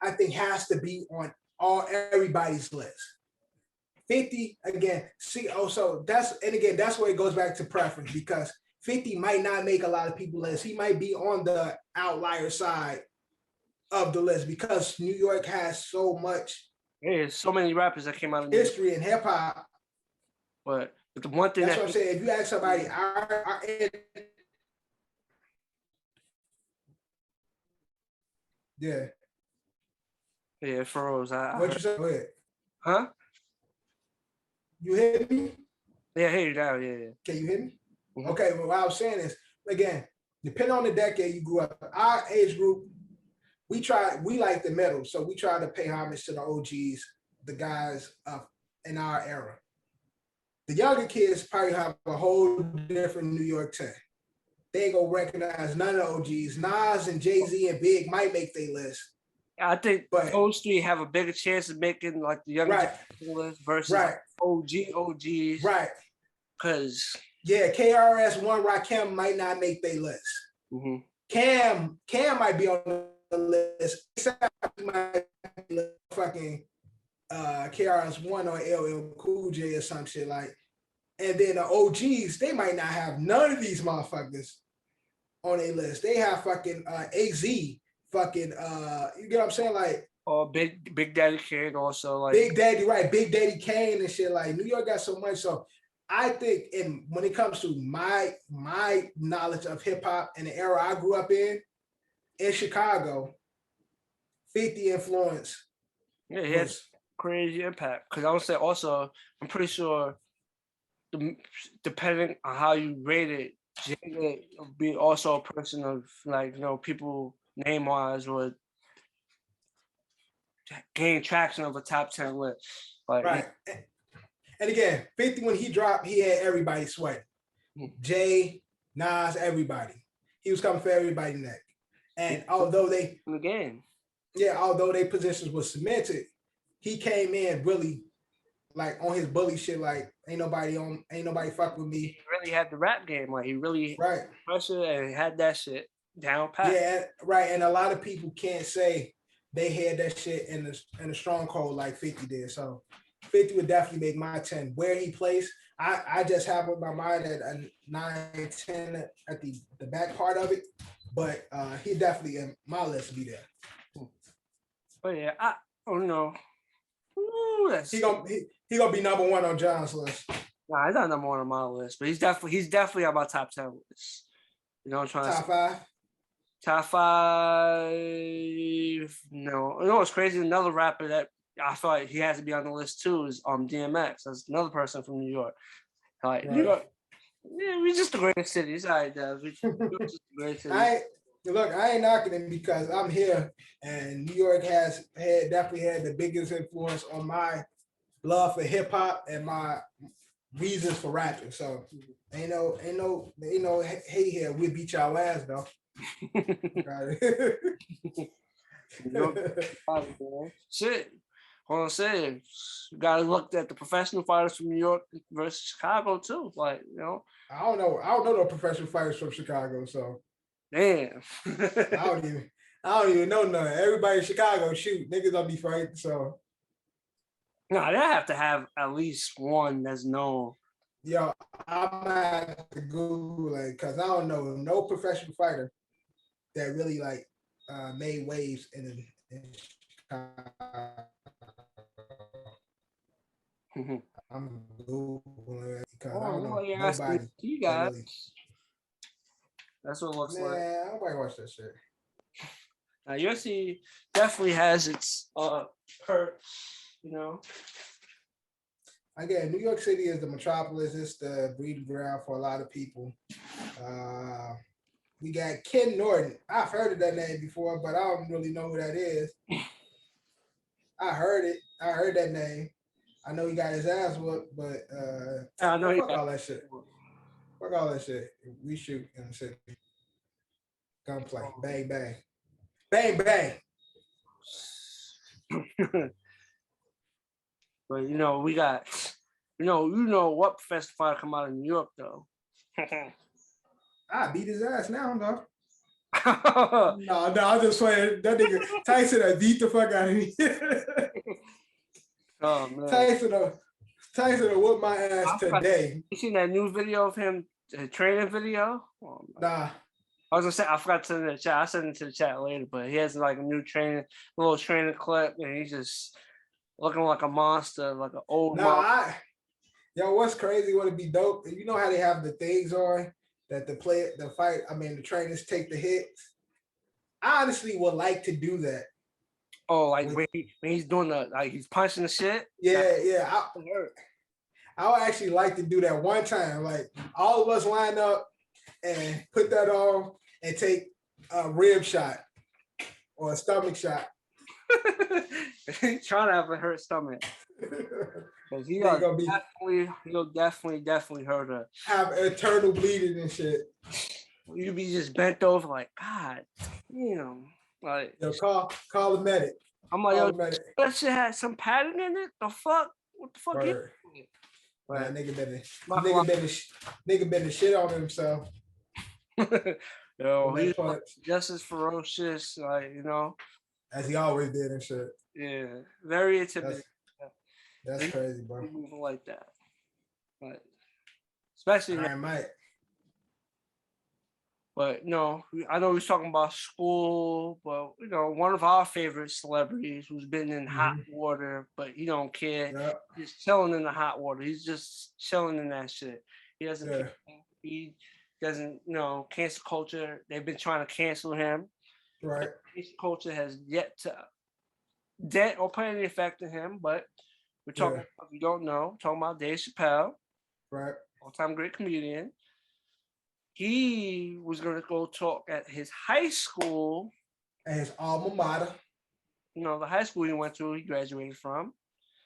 I think has to be on everybody's list. 50 again. So that's where it goes back to preference, because 50 might not make a lot of people's list. He might be on the outlier side of the list because New York has so much. There's so many rappers that came out of history and hip hop. But the one thing that's what I'm saying. If you ask somebody, yeah. Yeah, froze. What you say? Go ahead. Huh? You hear me? Yeah, I hear you now. Yeah. Can you hear me? Mm-hmm. Okay, well, what I was saying is, again, depending on the decade you grew up, our age group, we like the middle, so we try to pay homage to the OGs, the guys in our era. The younger kids probably have a whole different New York 10. They ain't gonna recognize none of the OGs. Nas and Jay-Z and Big might make their list. I think those three have a bigger chance of making like the younger list versus OGs. Right. Because KRS-One, Rakim might not make their list. Mm-hmm. Cam might be on the list. Might be fucking KRS-One or LL Cool J or some shit like. And then the OGs, they might not have none of these motherfuckers on their list. They have fucking AZ, fucking you get what I'm saying? Like Big Daddy Kane also, like Big Daddy, right? Big Daddy Kane and shit. Like New York got so much. So I think when it comes to my knowledge of hip hop and the era I grew up in Chicago, 50 influence. Yeah, he has crazy impact. Because I would say also, I'm pretty sure depending on how you rate it, Jay would be also a person of like, people name wise would gain traction of a top 10 list. Like, right. And again, 50 when he dropped, he had everybody sweating. Jay, Nas, everybody. He was coming for everybody neck. And although they positions were cemented, he came in really like on his bully shit, like ain't nobody fuck with me. really had the rap game. Like he really pressure and had that shit down pat. Yeah, right. And a lot of people can't say they had that shit in the stronghold like 50 did. So 50 would definitely make my 10. Where he plays, I just have in my mind at a 9, 10 at the back part of it. But he definitely in my list be there. But yeah, I don't know. Ooh, he gonna be number 1 on John's list. Nah, he's not number 1 on my list, but he's definitely on my top 10 list. You know what I'm trying top to say? 5? Top 5. No. You know what's crazy? Another rapper that I feel like he has to be on the list too is DMX. That's another person from New York. Like New York. Yeah, we're just the greatest city. It's all right, Dev. We're just the greatest city. Look, I ain't knocking him because I'm here, and New York definitely had the biggest influence on my love for hip hop and my reasons for rapping. So ain't no hey here, we beat y'all ass though. Shit. Hold on, say you gotta look at the professional fighters from New York versus Chicago too. Like, you know. I don't know no professional fighters from Chicago, so damn. I don't even know none. Everybody in Chicago shoot. Niggas don't be fighting, so no, they have to have at least one that's known. Yo, I'm gonna have to Google it because I don't know no professional fighter that really like made waves in I'm Googling it because I don't know nobody. You guys. Really, that's what it looks like. Man, nobody watch that shit. UFC definitely has its perks, you know. Again, New York City is the metropolis. It's the breeding ground for a lot of people. We got Ken Norton. I've heard of that name before, but I don't really know who that is. I heard it. I heard that name. I know he got his ass whooped, but I know fuck all that shit. Fuck all that shit. We shoot in the city. Gunplay. Bang, bang. Bang, bang. But you know, we got you know what professional fighter come out of New York though. I beat his ass now, though. No, I'm just playing. That nigga Tyson beat the fuck out of me. Oh man. Tyson will whoop my ass today. You seen that new video of him, training video? Oh, nah. I was gonna say I forgot to send it to the chat. I'll send it to the chat later, but he has like a new little training clip, and he's just looking like a monster, like an old monster. Yo, what's crazy? Would it be dope? You know how they have the things on that the trainers take the hits. I honestly would like to do that. Oh, like when he's doing he's punching the shit. Yeah. I would actually like to do that one time. Like all of us line up and put that on and take a rib shot or a stomach shot. Trying to have a hurt stomach. Because he'll definitely hurt her. Have eternal bleeding and shit. You be just bent over like, God, like. Yo, call the medic. I'm like, that shit had some padding in it. The fuck? What the fuck? Right. Nigga been the shit on himself. Yo, he's just as ferocious, like, as he always did and shit. Yeah, very intimidating. That's crazy, bro. Moving like that, but especially Mike. But I know we're talking about school, but one of our favorite celebrities who's been in hot water, but he don't care. Yep. He's chilling in the hot water. He's just chilling in that shit. He doesn't care. He doesn't, cancel culture. They've been trying to cancel him. Right. Cancel culture has yet to dent or put any effect on him, but we're talking, if you don't know, talking about Dave Chappelle. Right. All-time great comedian. He was going to go talk at his high school. At his alma mater. The high school he went to, he graduated from.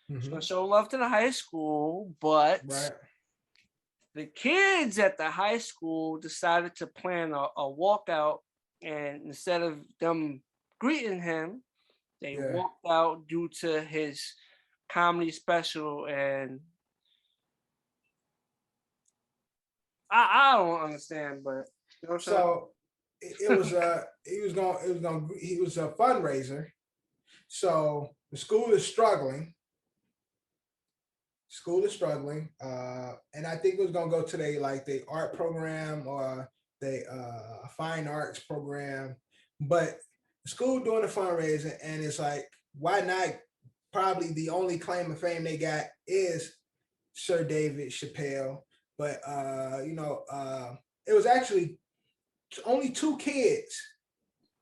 He's going to show love to the high school, but the kids at the high school decided to plan a walkout, and instead of them greeting him, they walked out due to his comedy special, and I don't understand, but you know what I'm saying? So it was he was a fundraiser. So the school is struggling. And I think it was gonna go to the art program or the fine arts program, but the school doing the fundraising, and it's like, why not? Probably the only claim of fame they got is Sir David Chappelle, but it was actually only two kids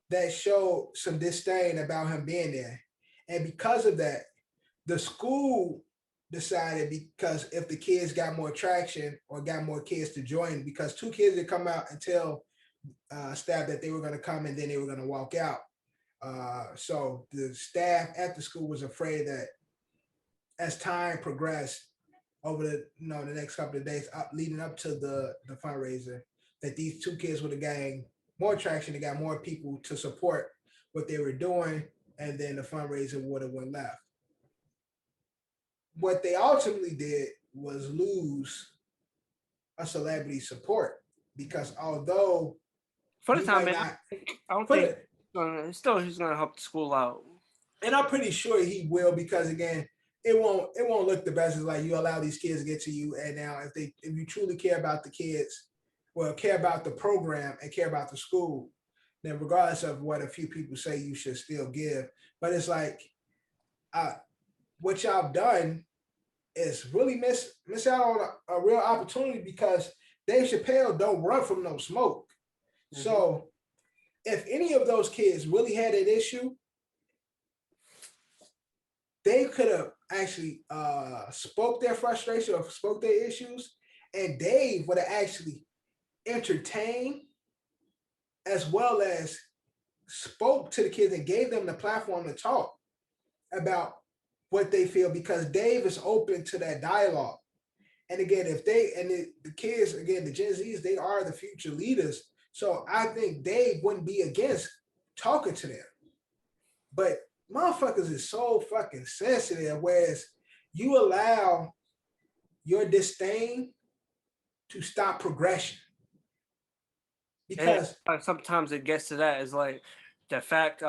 that showed some disdain about him being there, and because of that, the school decided, because if the kids got more traction or got more kids to join, because two kids would come out and tell staff that they were going to come and then they were going to walk out. So the staff at the school was afraid that as time progressed over the next couple of days leading up to the fundraiser, that these two kids would have gained more traction, they got more people to support what they were doing, and then the fundraiser would have went left. What they ultimately did was lose a celebrity support, because although For the you time might being, not I don't put think it, still he's gonna help the school out. and I'm pretty sure he will, because again, it won't look the best. It's like you allow these kids to get to you, and now if you truly care about the kids, well, care about the program and care about the school, then regardless of what a few people say, you should still give. But it's like, what y'all done is really miss out on a real opportunity, because Dave Chappelle don't run from no smoke. Mm-hmm. So if any of those kids really had an issue, they could have actually spoke their frustration or spoke their issues, and Dave would have actually entertained as well as spoke to the kids and gave them the platform to talk about what they feel, because Dave is open to that dialogue. And again, if they and the kids, again, the Gen Zs, they are the future leaders. So I think Dave wouldn't be against talking to them. But motherfuckers is so fucking sensitive, whereas you allow your disdain to stop progression. Because sometimes it gets to that, is like the fact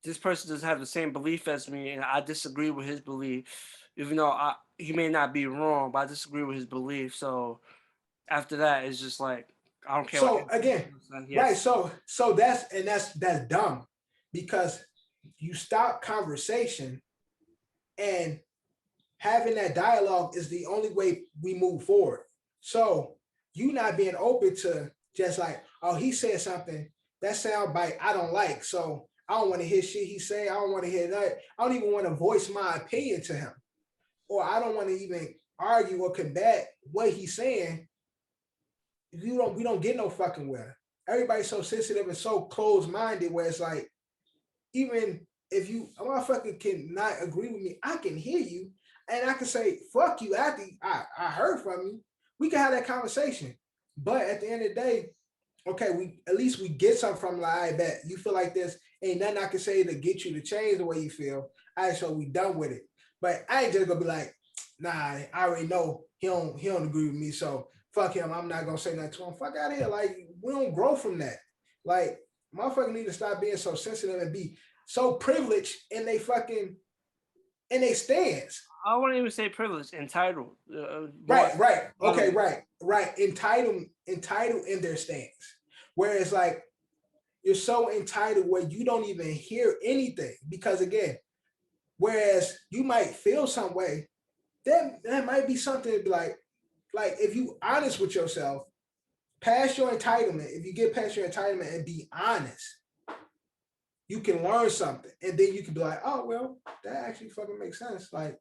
this person doesn't have the same belief as me, and I disagree with his belief, even though he may not be wrong, but I disagree with his belief. So after that, it's just like, I don't care. So again, right? So that's dumb, because you stop conversation, and having that dialogue is the only way we move forward. So you not being open to just like, oh, he said something, that sound bite I don't like, so I don't want to hear shit he say. I don't want to hear that. I don't even want to voice my opinion to him, or I don't want to even argue or combat what he's saying. We don't get no fucking where. Everybody's so sensitive and so closed-minded, where it's like, even if a motherfucker cannot agree with me, I can hear you, and I can say fuck you after I heard from you. We can have that conversation. But at the end of the day, okay, we at least we get something from, like, I bet you feel like this, ain't nothing I can say to get you to change the way you feel. All right, so we done with it. But I ain't just gonna be like, nah, I already know he don't agree with me, so fuck him. I'm not gonna say nothing to him. Fuck out of here. Like, we don't grow from that. Like, motherfuckers need to stop being so sensitive and be so privileged in they stance. I wouldn't even say privileged, entitled. Right. Okay, right. Entitled in their stance. Whereas, like, you're so entitled where you don't even hear anything. Because again, whereas you might feel some way, that might be something like if you honest with yourself, past your entitlement, if you get past your entitlement and be honest, you can learn something. And then you can be like, oh, well, that actually fucking makes sense. Like,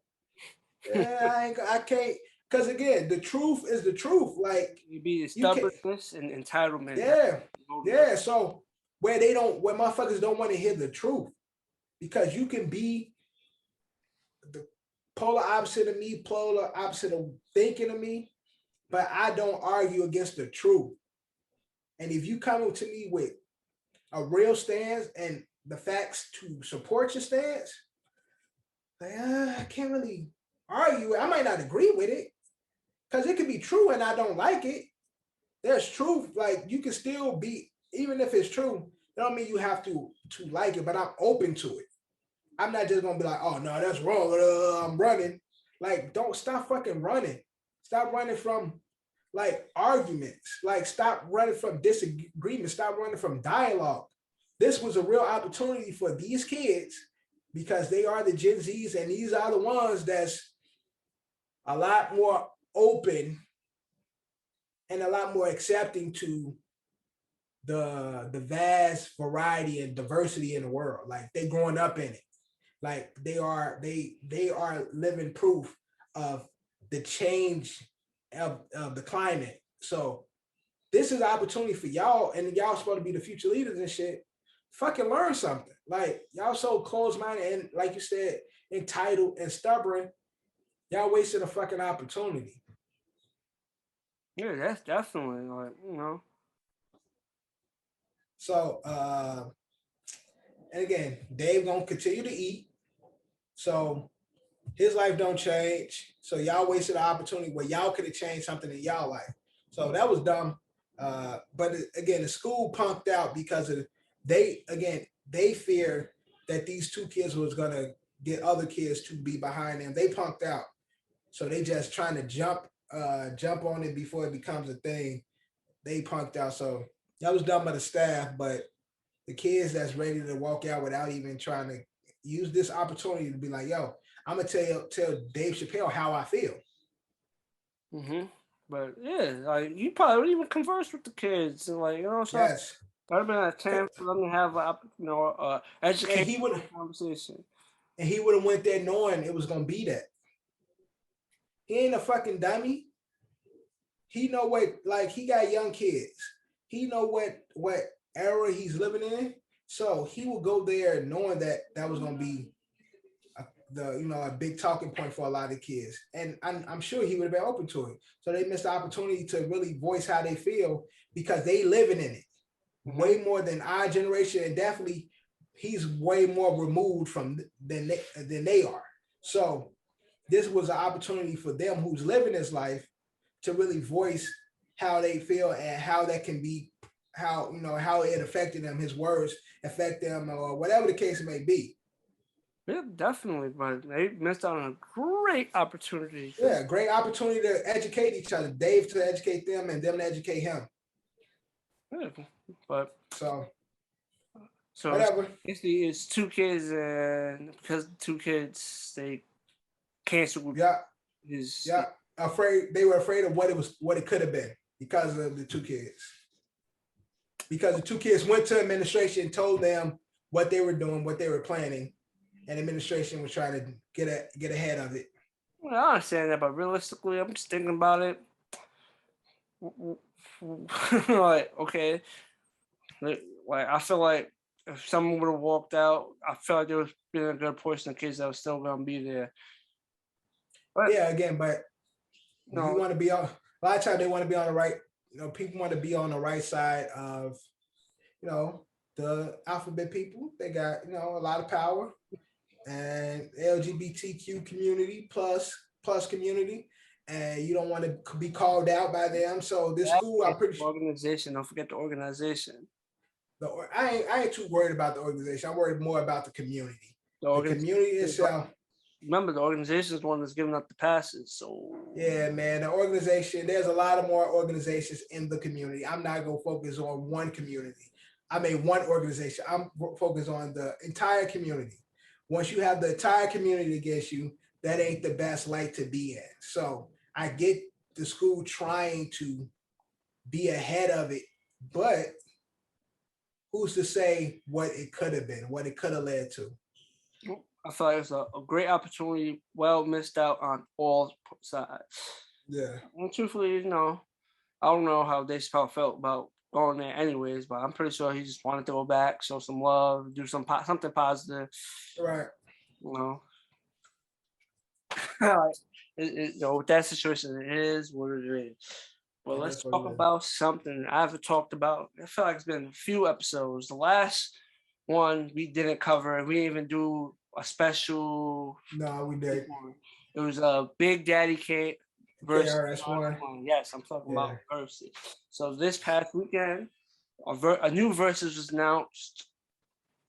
yeah, I can't, because again, the truth is the truth. Like, you be stubbornness and entitlement. Yeah. So where motherfuckers don't want to hear the truth, because you can be the polar opposite of me, polar opposite of thinking of me, but I don't argue against the truth. And if you come to me with a real stance and the facts to support your stance, like, I can't really argue. I might not agree with it, because it could be true and I don't like it. There's truth. Like you can still be, even if it's true, that don't mean you have to like it, but I'm open to it. I'm not just gonna be like, oh no, that's wrong. I'm running. Like, don't stop fucking running. Stop running from like arguments. Like, stop running from disagreement. Stop running from dialogue. This was a real opportunity for these kids because they are the Gen Zs and these are the ones that's a lot more open and a lot more accepting to the vast variety and diversity in the world. Like they growing up in it. Like they are living proof of the change of the climate. So this is an opportunity for y'all, and y'all supposed to be the future leaders and shit. Fucking learn something. Like y'all so close-minded and like you said, entitled and stubborn. Y'all wasted a fucking opportunity. Yeah, that's definitely like, So and again, Dave gonna continue to eat. So his life don't change. So y'all wasted an opportunity where y'all could have changed something in y'all life. So that was dumb. But again, the school punked out because of they fear that these two kids was gonna get other kids to be behind them. They punked out. So they just trying to jump on it before it becomes a thing. They punked out. So that was done by the staff, but the kids that's ready to walk out without even trying to use this opportunity to be like, yo, I'm gonna tell Dave Chappelle how I feel. But yeah, like you probably would even converse with the kids and like, so Yes. that'd have been a chance for them to have educational conversation. And he would have went there knowing it was gonna be that. He ain't a fucking dummy. He know what, like he got young kids. He know what era he's living in. So he will go there knowing that was gonna be a big talking point for a lot of kids, and I'm sure he would have been open to it. So they missed the opportunity to really voice how they feel because they living in it way more than our generation, and definitely he's way more removed from than they are. So this was an opportunity for them who's living this life to really voice how they feel and how that can be, how it affected them, his words affect them, or whatever the case may be. Yeah, definitely, but they missed out on a great opportunity. Yeah, great opportunity to educate each other. Dave to educate them and them to educate him. Yeah, but so whatever. It's two kids, and because the two kids they canceled. They were afraid of what it could have been because of the two kids. Because the two kids went to administration, told them what they were doing, what they were planning, and administration was trying to get ahead of it. Well, I understand that, but realistically, I'm just thinking about it. Like, okay, like I feel like if someone would have walked out, I feel like there was been a good portion of kids that was still gonna be there. But yeah, again, but you want to be on. A lot of times they want to be on the right. People want to be on the right side of, the alphabet people. They got a lot of power, and LGBTQ community plus community, and you don't want to be called out by them. So this school, I'm pretty sure. Organization. Don't forget the organization. I ain't too worried about the organization. I'm worried more about the community. The community itself. Remember, the organization is the one that's giving up the passes. So yeah, man, the organization. There's a lot of more organizations in the community. I'm not gonna focus on one community. I mean, one organization. I'm focused on the entire community. Once you have the entire community against you, that ain't the best light to be in. So I get the school trying to be ahead of it, but who's to say what it could have been, what it could have led to? I feel like it's a great opportunity, well missed out on all sides. Yeah. And truthfully, I don't know how Dave Chappelle felt about going there anyways, but I'm pretty sure he just wanted to go back, show some love, do something positive. Right. With that situation, it is what it is. Well, let's talk about something I haven't talked about. I feel like it's been a few episodes. The last one we didn't cover, and we didn't even do a special. No, we did. It was a Big Daddy Kane. versus KRS-One. Yes, I'm talking about versus. So this past weekend, a new versus was announced.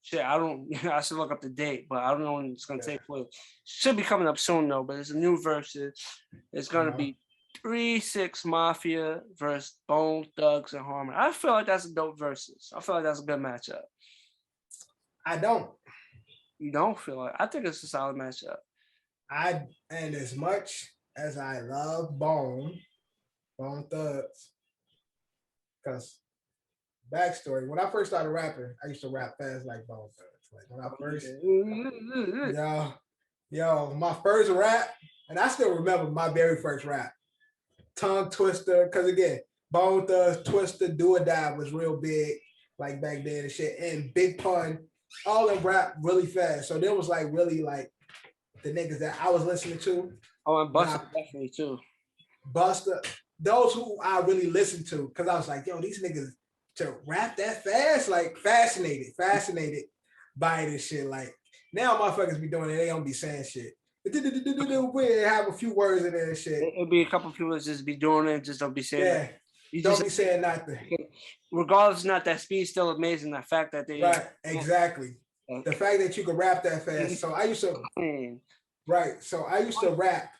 Shit, I don't. I should look up the date, but I don't know when it's gonna take place. Should be coming up soon though. But it's a new versus. It's gonna be 3-6 Mafia versus Bone Thugs and Harmony. I feel like that's a dope versus. I feel like that's a good matchup. I don't. You don't feel like? I think it's a solid matchup. And as much as I love Bone Thugs, because backstory, when I first started rapping, I used to rap fast like Bone Thugs. Like when I first, my first rap, and I still remember my very first rap, Tongue Twister, because again, Bone Thugs, Twister, Do or Die was real big, like back then and shit, and Big Pun, all them rap really fast. So there was like really like the niggas that I was listening to. Oh, and Busta definitely too. Busta, those who I really listened to, because I was like, yo, these niggas to rap that fast, like fascinated by this shit. Like now motherfuckers be doing it, they don't be saying shit. We have a few words in there and shit. It'll be a couple people that just be doing it, just don't be saying it. You don't be saying nothing. Regardless, not that speed still amazing. The fact that they exactly. The fact that you can rap that fast. So I used to rap.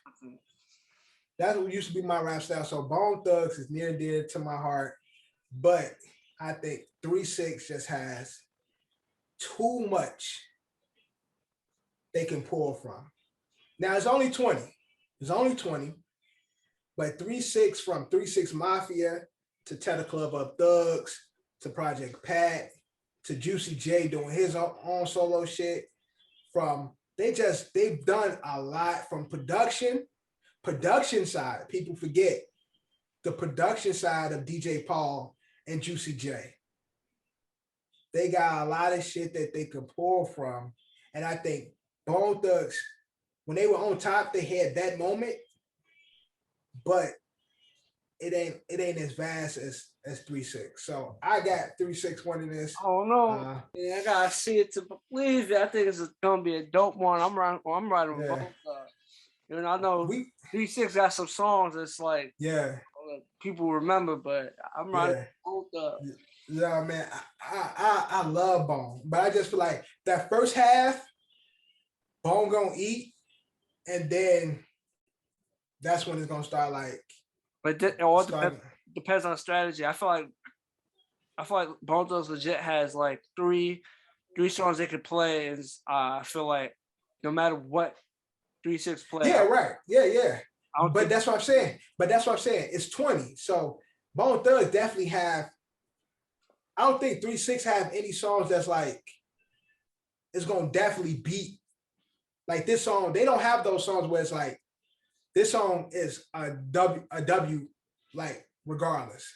That's what used to be my rap style. So Bone Thugs is near and dear to my heart. But I think 3-6 just has too much they can pull from. Now it's only 20. But 3-6 from 3-6 Mafia to Tedder Club Up Thugs to Project Pat to Juicy J doing his own solo shit. They've done a lot from production side. People forget the production side of DJ Paul and Juicy J. They got a lot of shit that they could pull from. And I think Bone Thugs, when they were on top, they had that moment, but it ain't as vast as 3-6. So I got 3-6 winning this. Oh no. I gotta see it to believe it. I think it's gonna be a dope one. I'm riding with both. I know 3-6 got some songs that's like people remember, but I'm riding both up. Yeah, man, I love Bone, but I just feel like that first half, Bone gonna eat, and then that's when it's gonna start like. But it all depends on strategy. I feel like Bone Thugs legit has like three songs they could play, and I feel like no matter what 3-6 play. Yeah, right. Yeah. But that's what I'm saying. It's 20. So Bone Thugs definitely have. I don't think 3-6 have any songs that's like it's gonna definitely beat like this song. They don't have those songs where it's like this song is a W like regardless.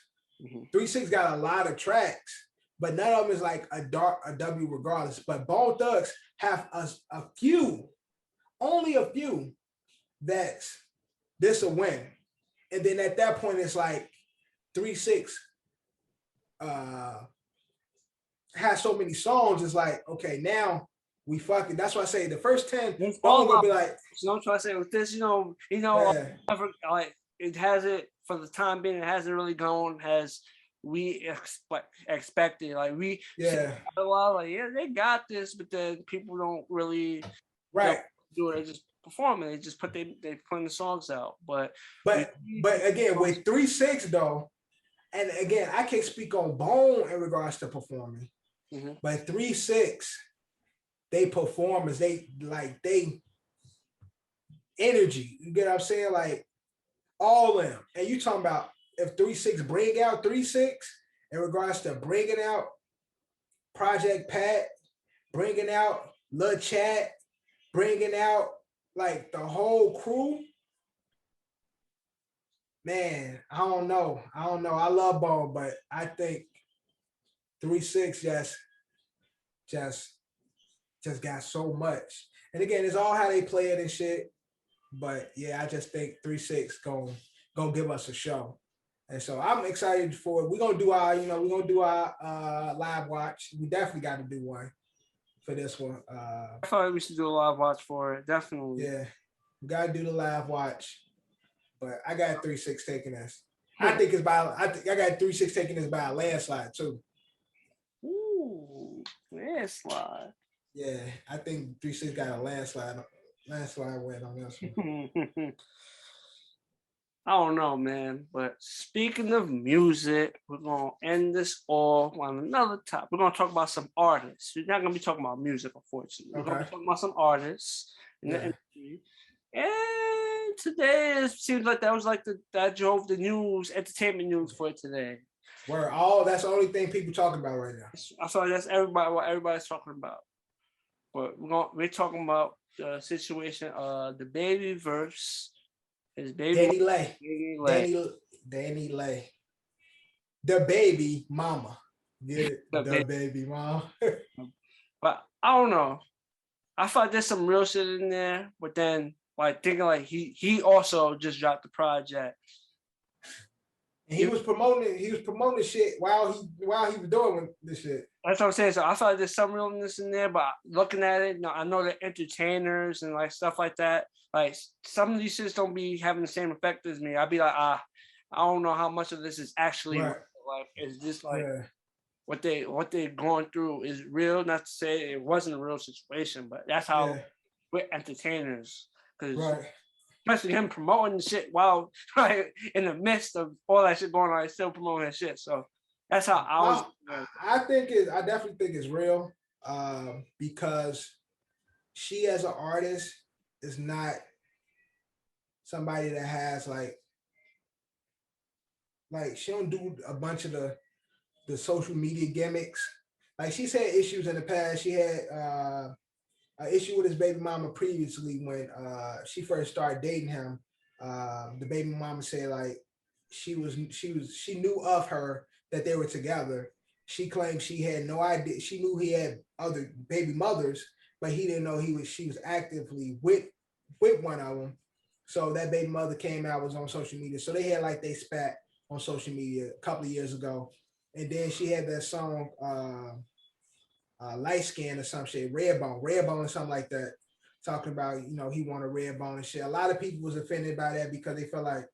3-6 got a lot of tracks, but none of them is like a W regardless. But Bone Thugs have a few, only a few that's this a win. And then at that point it's like 3-6 has so many songs, it's like, okay, now we fucking. That's why I say the first 10, Bone gonna be like. So I'm trying to say with this, like it hasn't for the time being. It hasn't really gone as we expected. Like we a lot like they got this, but then people don't really do it. They just perform it. They just put the songs out. But again with 3-6 though, and again I can't speak on Bone in regards to performing. But 3-6, they performance, they energy. You get what I'm saying? Like all of them. And you talking about if 3-6 bring out 3-6 in regards to bringing out Project Pat, bringing out Lil Chat, bringing out like the whole crew. Man, I don't know. I love Bone, but I think 3-6 just got so much. And again, it's all how they play it and shit. But yeah, I just think 3-6 gonna give us a show. And so I'm excited for it. We're gonna do our live watch. We definitely got to do one for this one. I thought we should do a live watch for it. Definitely. Yeah. We gotta do the live watch. but I got 3-6 taking this. I think it's by. I got 3-6 taking this by a landslide too. Ooh, landslide. Yeah, I think 3-6 got a landslide win on this one. I don't know, man. But speaking of music, we're gonna end this off on another topic. We're gonna talk about some artists. We're not gonna be talking about music, unfortunately. We're gonna be talking about some artists in the industry. And today it seems like that was like that drove the news, entertainment news for today. That's the only thing people talking about right now. I feel like that's what everybody's talking about. But we're talking about the situation, the baby verse. His baby Danny Lay. The baby mama. Get it? The baby mama. But I don't know. I thought there's some real shit in there, but then like thinking like he also just dropped the project. And he was promoting shit while he was doing this shit. That's what I'm saying. So I thought there's some realness in there, but looking at it, I know they're entertainers and like stuff like that. Like some of these shits don't be having the same effect as me. I'd be like, I don't know how much of this is actually real. Like, is this like what they're going through is real? Not to say it wasn't a real situation, but that's how we're entertainers. Because especially him promoting the shit while in the midst of all that shit going on, he's still promoting his shit. So that's how I was. I definitely think it's real because she as an artist is not somebody that has like she don't do a bunch of the social media gimmicks. Like she's had issues in the past. She had an issue with his baby mama previously when she first started dating him. The baby mama said like she knew of her that they were together. She claimed she had no idea. She knew he had other baby mothers, but he didn't know she was actively with one of them. So that baby mother came out, was on social media. So they had like they spat on social media a couple of years ago. And then she had that song Light Skin or some shit, Redbone or something like that, talking about, he wanted red bone and shit. A lot of people was offended by that because they felt like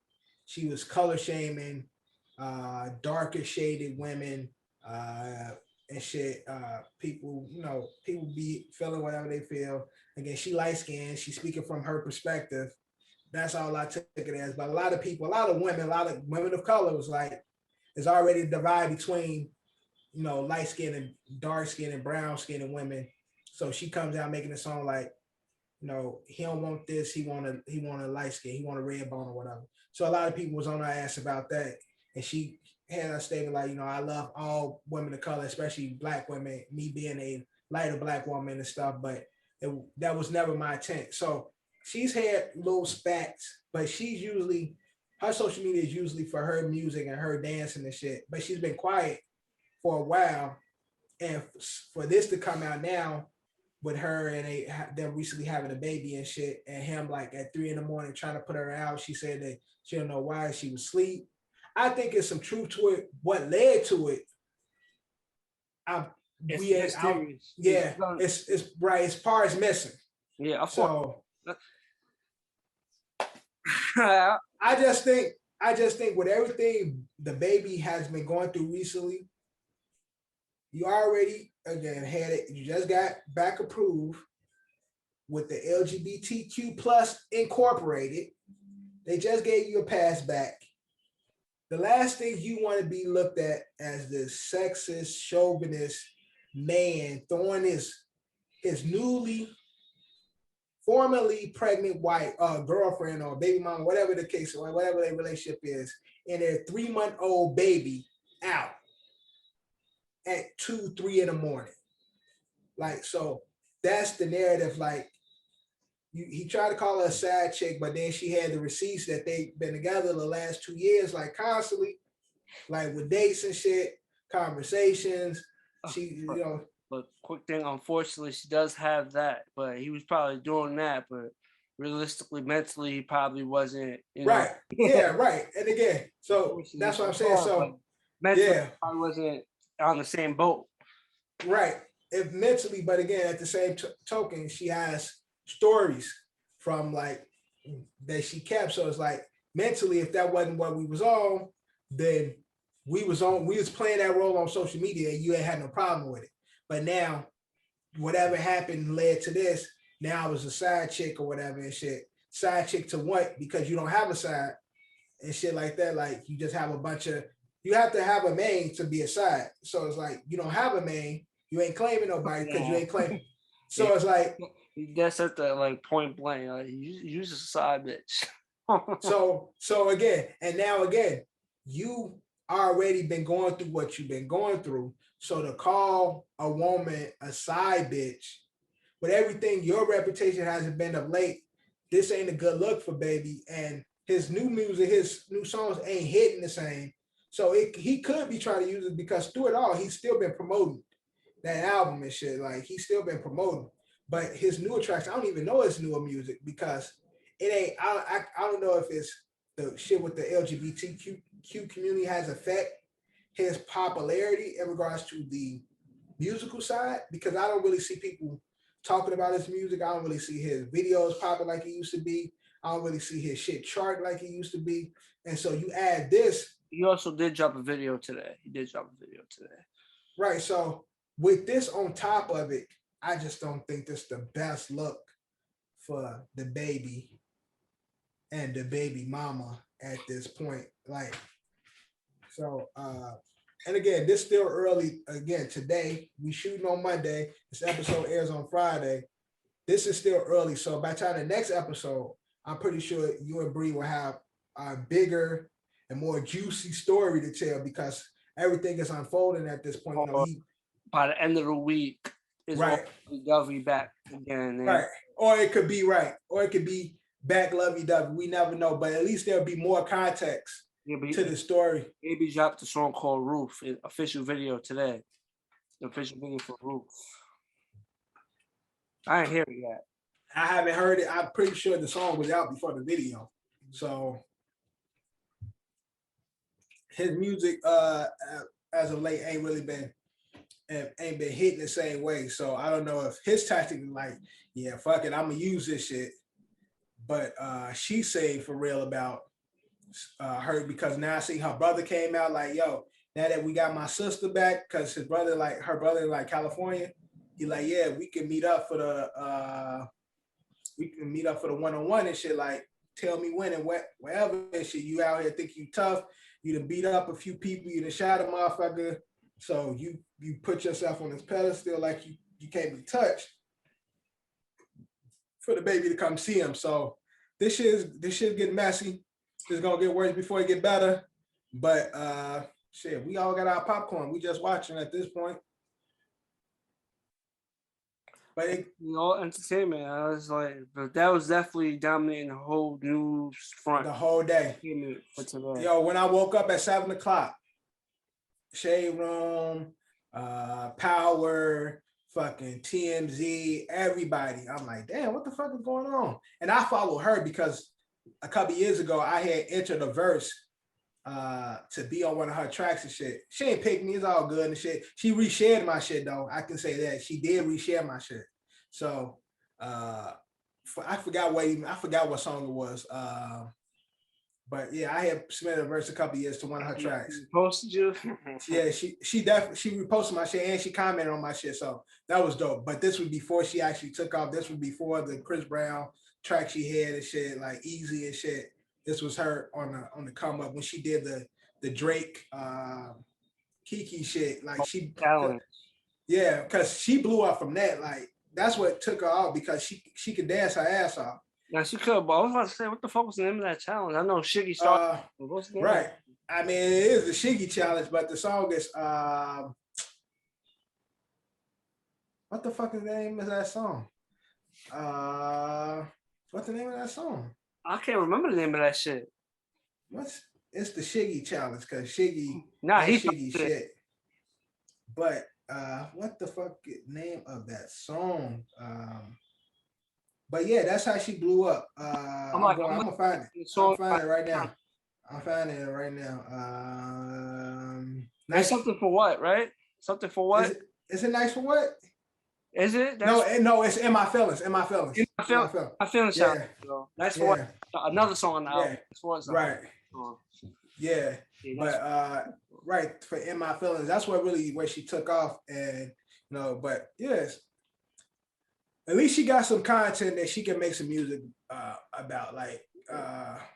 she was color shaming darker shaded women and shit. People be feeling whatever they feel. Again, she light skinned, she's speaking from her perspective. That's all I took it as. But a lot of women of color was like, there's already a divide between, light skinned and dark skinned and brown skinned women. So she comes out making a song like, he don't want this, he want a light skin, he want a red bone or whatever. So a lot of people was on her ass about that. And she had a statement like, I love all women of color, especially black women, me being a lighter black woman and stuff, but that was never my intent. So she's had little spats, but her social media is usually for her music and her dancing and shit, but she's been quiet for a while. And for this to come out now with her and them recently having a baby and shit, and him like at 3 a.m. trying to put her out, she said that she don't know why, she was asleep. I think it's some truth to it. What led to it? It's right. It's parts missing. Yeah, of course. I just think with everything the baby has been going through recently, you already again had it. You just got back approved with the LGBTQ plus incorporated. They just gave you a pass back. The last thing you want to be looked at as this sexist, chauvinist man throwing his formerly pregnant wife, girlfriend or baby mama, whatever the case, or whatever their relationship is, and their 3-month-old baby out at 2-3 in the morning. Like, so that's the narrative. Like, he tried to call her a side chick, but then she had the receipts that they've been together the last 2 years, like constantly, like with dates and shit, conversations. But quick thing, unfortunately, she does have that. But he was probably doing that, but realistically, mentally, he probably wasn't. Right. Yeah. Right. And again, so that's what I'm saying. So mentally, probably wasn't on the same boat. Right. If mentally, but again, at the same token, she has stories from like that she kept. So it's like mentally, if that wasn't what we was on, then we was playing that role on social media and you ain't had no problem with it. But now, whatever happened led to this. Now I was a side chick or whatever and shit. Side chick to what? Because you don't have a side and shit like that. Like you just have a bunch of, you have to have a main to be a side. So it's like you don't have a main, you ain't claiming nobody because you ain't claiming. So it's like that's at the like point blank. Like, you just a side bitch. so again, and now again, you already been going through what you've been going through. So to call a woman a side bitch, with everything your reputation hasn't been of late, this ain't a good look for baby. And his new music, his new songs ain't hitting the same. So he could be trying to use it because through it all, he's still been promoting that album and shit. Like he's still been promoting. But his newer tracks, I don't even know his newer music because it ain't. I don't know if it's the shit with the LGBTQ community has affect his popularity in regards to the musical side because I don't really see people talking about his music. I don't really see his videos popping like it used to be. I don't really see his shit chart like it used to be. And so you add this. He also did drop a video today. Right. So with this on top of it, I just don't think this the best look for the baby and the baby mama at this point. Like, so and again, this still early. Again, today we shooting on Monday. This episode airs on Friday. This is still early. So by the time the next episode, I'm pretty sure you and Bree will have a bigger and more juicy story to tell because everything is unfolding at this point. You know, by the end of the week is right. Lovey back again. Right. Or it could be right. Or it could be back lovey-dovey. We never know. But at least there'll be more context to the story. Baby dropped a song called Roof, an official video today. The official video for Roof. I ain't hear it yet. I haven't heard it. I'm pretty sure the song was out before the video. So his music as of late ain't been hitting the same way. So I don't know if his tactic is like, yeah, fuck it, I'm gonna use this shit. But she saying for real about her because now I see her brother came out like, yo, now that we got my sister back, because her brother in California, he like, yeah, we can meet up for the one-on-one and shit. Like, tell me when and wherever and shit. You out here think you tough, you done beat up a few people, you done shot a motherfucker. So you put yourself on this pedestal like you can't be touched for the baby to come see him. So this shit get messy. It's gonna get worse before it get better. But shit, we all got our popcorn. We just watching at this point. But entertainment. I was like, but that was definitely dominating the whole news front. The whole day. For today. Yo, when I woke up at 7:00, Shade Room, Power, fucking TMZ, everybody. I'm like, damn, what the fuck is going on? And I follow her because a couple years ago I had entered a verse to be on one of her tracks and shit. She ain't picked me, it's all good and shit. She reshared my shit though. I can say that. She did reshare my shit. So I forgot what song it was. But yeah, I had submitted a verse a couple years to one of her tracks. Posted you? Yeah, she definitely reposted my shit and she commented on my shit. So that was dope. But this was before she actually took off. This was before the Chris Brown track she had and shit, like Easy and shit. This was her on the come up when she did the Drake Kiki shit. Like she yeah, because she blew up from that. Like that's what took her off because she could dance her ass off. Now she could, but I was about to say, what the fuck was the name of that challenge? I know Shiggy started. Right. I mean, it is the Shiggy challenge, but the song is what the fuck is the name of that song? What's the name of that song? I can't remember the name of that shit. It's the Shiggy challenge because Shiggy he's Shiggy shit. But what the fuck name of that song? But yeah, that's how she blew up. I'm gonna find it. I'm finding it right now. I'm finding it right now. Nice something for what, right? Something for what? Is it nice for what? Is it? No, no, it's In My Feelings. In My In Feelings. my In My feeling, Feelings. my feeling sound. Yeah, That's what yeah, another song on the yeah. album. That's one song. Right. Yeah. Yeah, But right, for In My Feelings, that's what really where she took off. And but yes, at least she got some content that she can make some music about. Like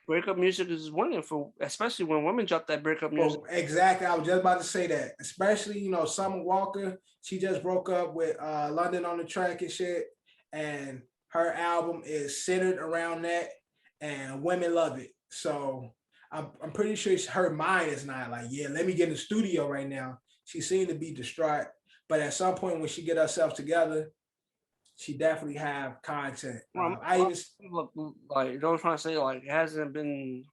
breakup music is wonderful, especially when women drop that breakup music. well, exactly. I was just about to say that. Especially, Summer Walker, she just broke up with London on the Track and shit. And her album is centered around that, and women love it. So I'm pretty sure her mind is not like, yeah, let me get in the studio right now. She seemed to be distraught. But at some point when she get herself together, she definitely have content. I even look like, what I'm trying to say, like, it hasn't been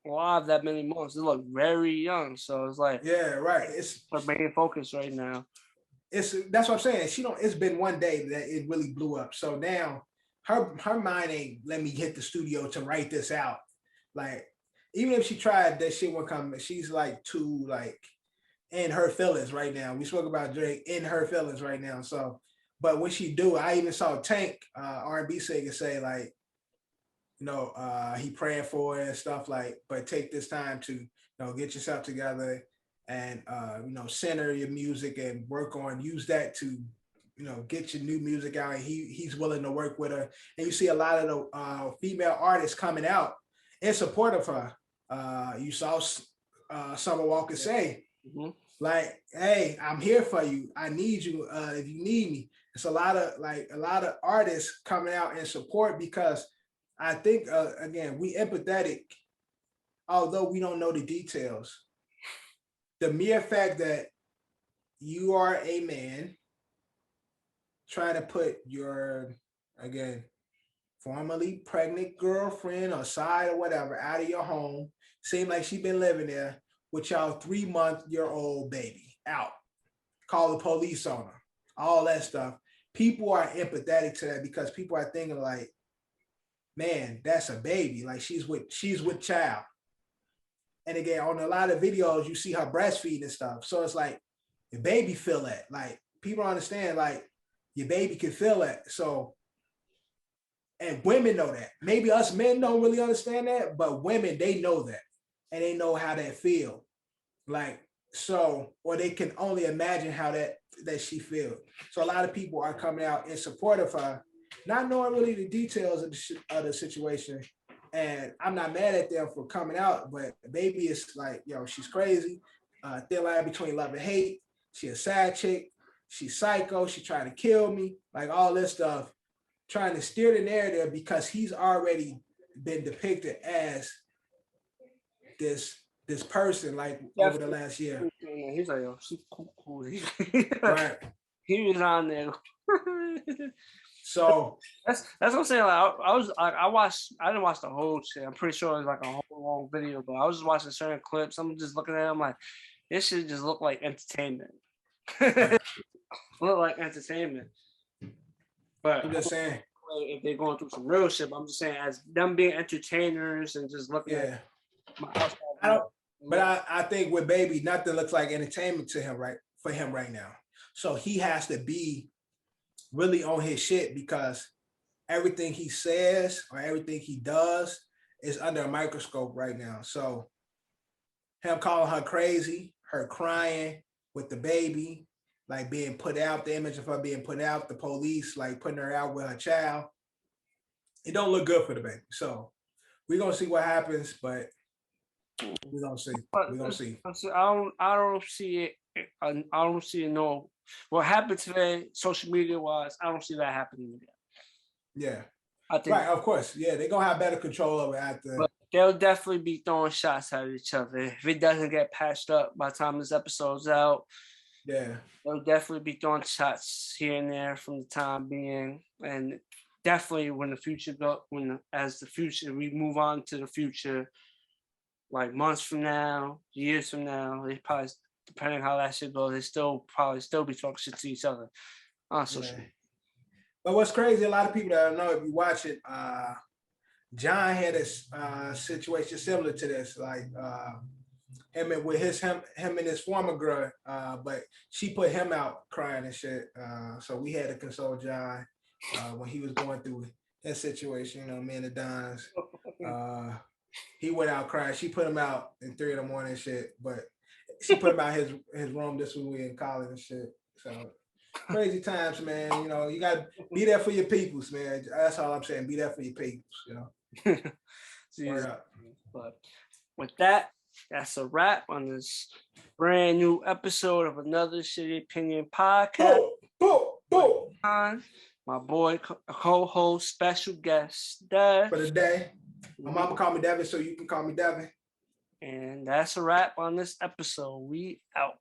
live that many months. They look very young, so it's like, yeah, right. It's her main focus right now. That's what I'm saying. It's been one day that it really blew up. So now her mind ain't let me hit the studio to write this out. Like, even if she tried, that shit won't come. She's like too like in her feelings right now. We spoke about Drake in her feelings right now. So, but when she do, I even saw Tank, R&B singer, say like, he praying for it and stuff like, but take this time to, get yourself together and, center your music and work on, use that to, get your new music out. And he's willing to work with her. And you see a lot of the female artists coming out in support of her. You saw Summer Walker say, like, hey, I'm here for you. I need you if you need me. It's a lot of artists coming out in support because I think, again, we empathetic, although we don't know the details. The mere fact that you are a man trying to put your, again, formerly pregnant girlfriend or side or whatever out of your home, seem like she been living there with y'all 3-month-old baby out, call the police on her, all that stuff. People are empathetic to that because people are thinking like, man, that's a baby. Like she's with child. And again, on a lot of videos, you see her breastfeeding and stuff. So it's like the baby feel that. Like people understand, like your baby can feel that. So, and women know that. Maybe us men don't really understand that, but women, they know that. And they know how that feel. Like, so, or they can only imagine how that she feels. So a lot of people are coming out in support of her, not knowing really the details of the situation. And I'm not mad at them for coming out, but baby is like, she's crazy. Thin line between love and hate. She a side chick. She's psycho. She trying to kill me. Like all this stuff, trying to steer the narrative because he's already been depicted as this person like over the last year. He's like, yo, she's cool. Right. He was on there. So that's what I'm saying. Like I didn't watch the whole shit. I'm pretty sure it was like a whole long video, but I was just watching certain clips. I'm just looking at them like, this shit just look like entertainment. right. Look like entertainment. But I'm just saying, if they're going through some real shit, I'm just saying as them being entertainers and just looking at my outside. I think with baby, nothing looks like entertainment to him for him right now. So he has to be really on his shit because everything he says or everything he does is under a microscope right now. So him calling her crazy, her crying with the baby, like being put out, the image of her being put out, the police like putting her out with her child, it don't look good for the baby. So we're gonna see what happens, but we're gonna see. We're gonna see. I don't see it. I don't see it. No, what happened today, social media wise, I don't see that happening again. Yeah. I think, right, of course. Yeah, they're gonna have better control over it after. But they'll definitely be throwing shots at each other. If it doesn't get patched up by the time this episode's out, yeah, they'll definitely be throwing shots here and there from the time being. And definitely when the future we move on to the future, like months from now, years from now, they probably, depending how that shit goes, they probably still be talking shit to each other on social media. But what's crazy, a lot of people that don't know, if you watch it, John had a situation similar to this. Like him and his former girl, but she put him out crying and shit. So we had to console John when he was going through his situation. You know, me and the Dons. He went out crying. She put him out in 3 a.m. and shit, but she put him out his room. This was we in college and shit. So crazy times, man. You know, you gotta be there for your peoples, man. That's all I'm saying. Be there for your peoples. You know. Jesus. But with that, that's a wrap on this brand new episode of another Shitty Opinion podcast. My boy, co-host, special guest, Dev. For the day. My mama called me Devin, so you can call me Devin. And that's a wrap on this episode. We out.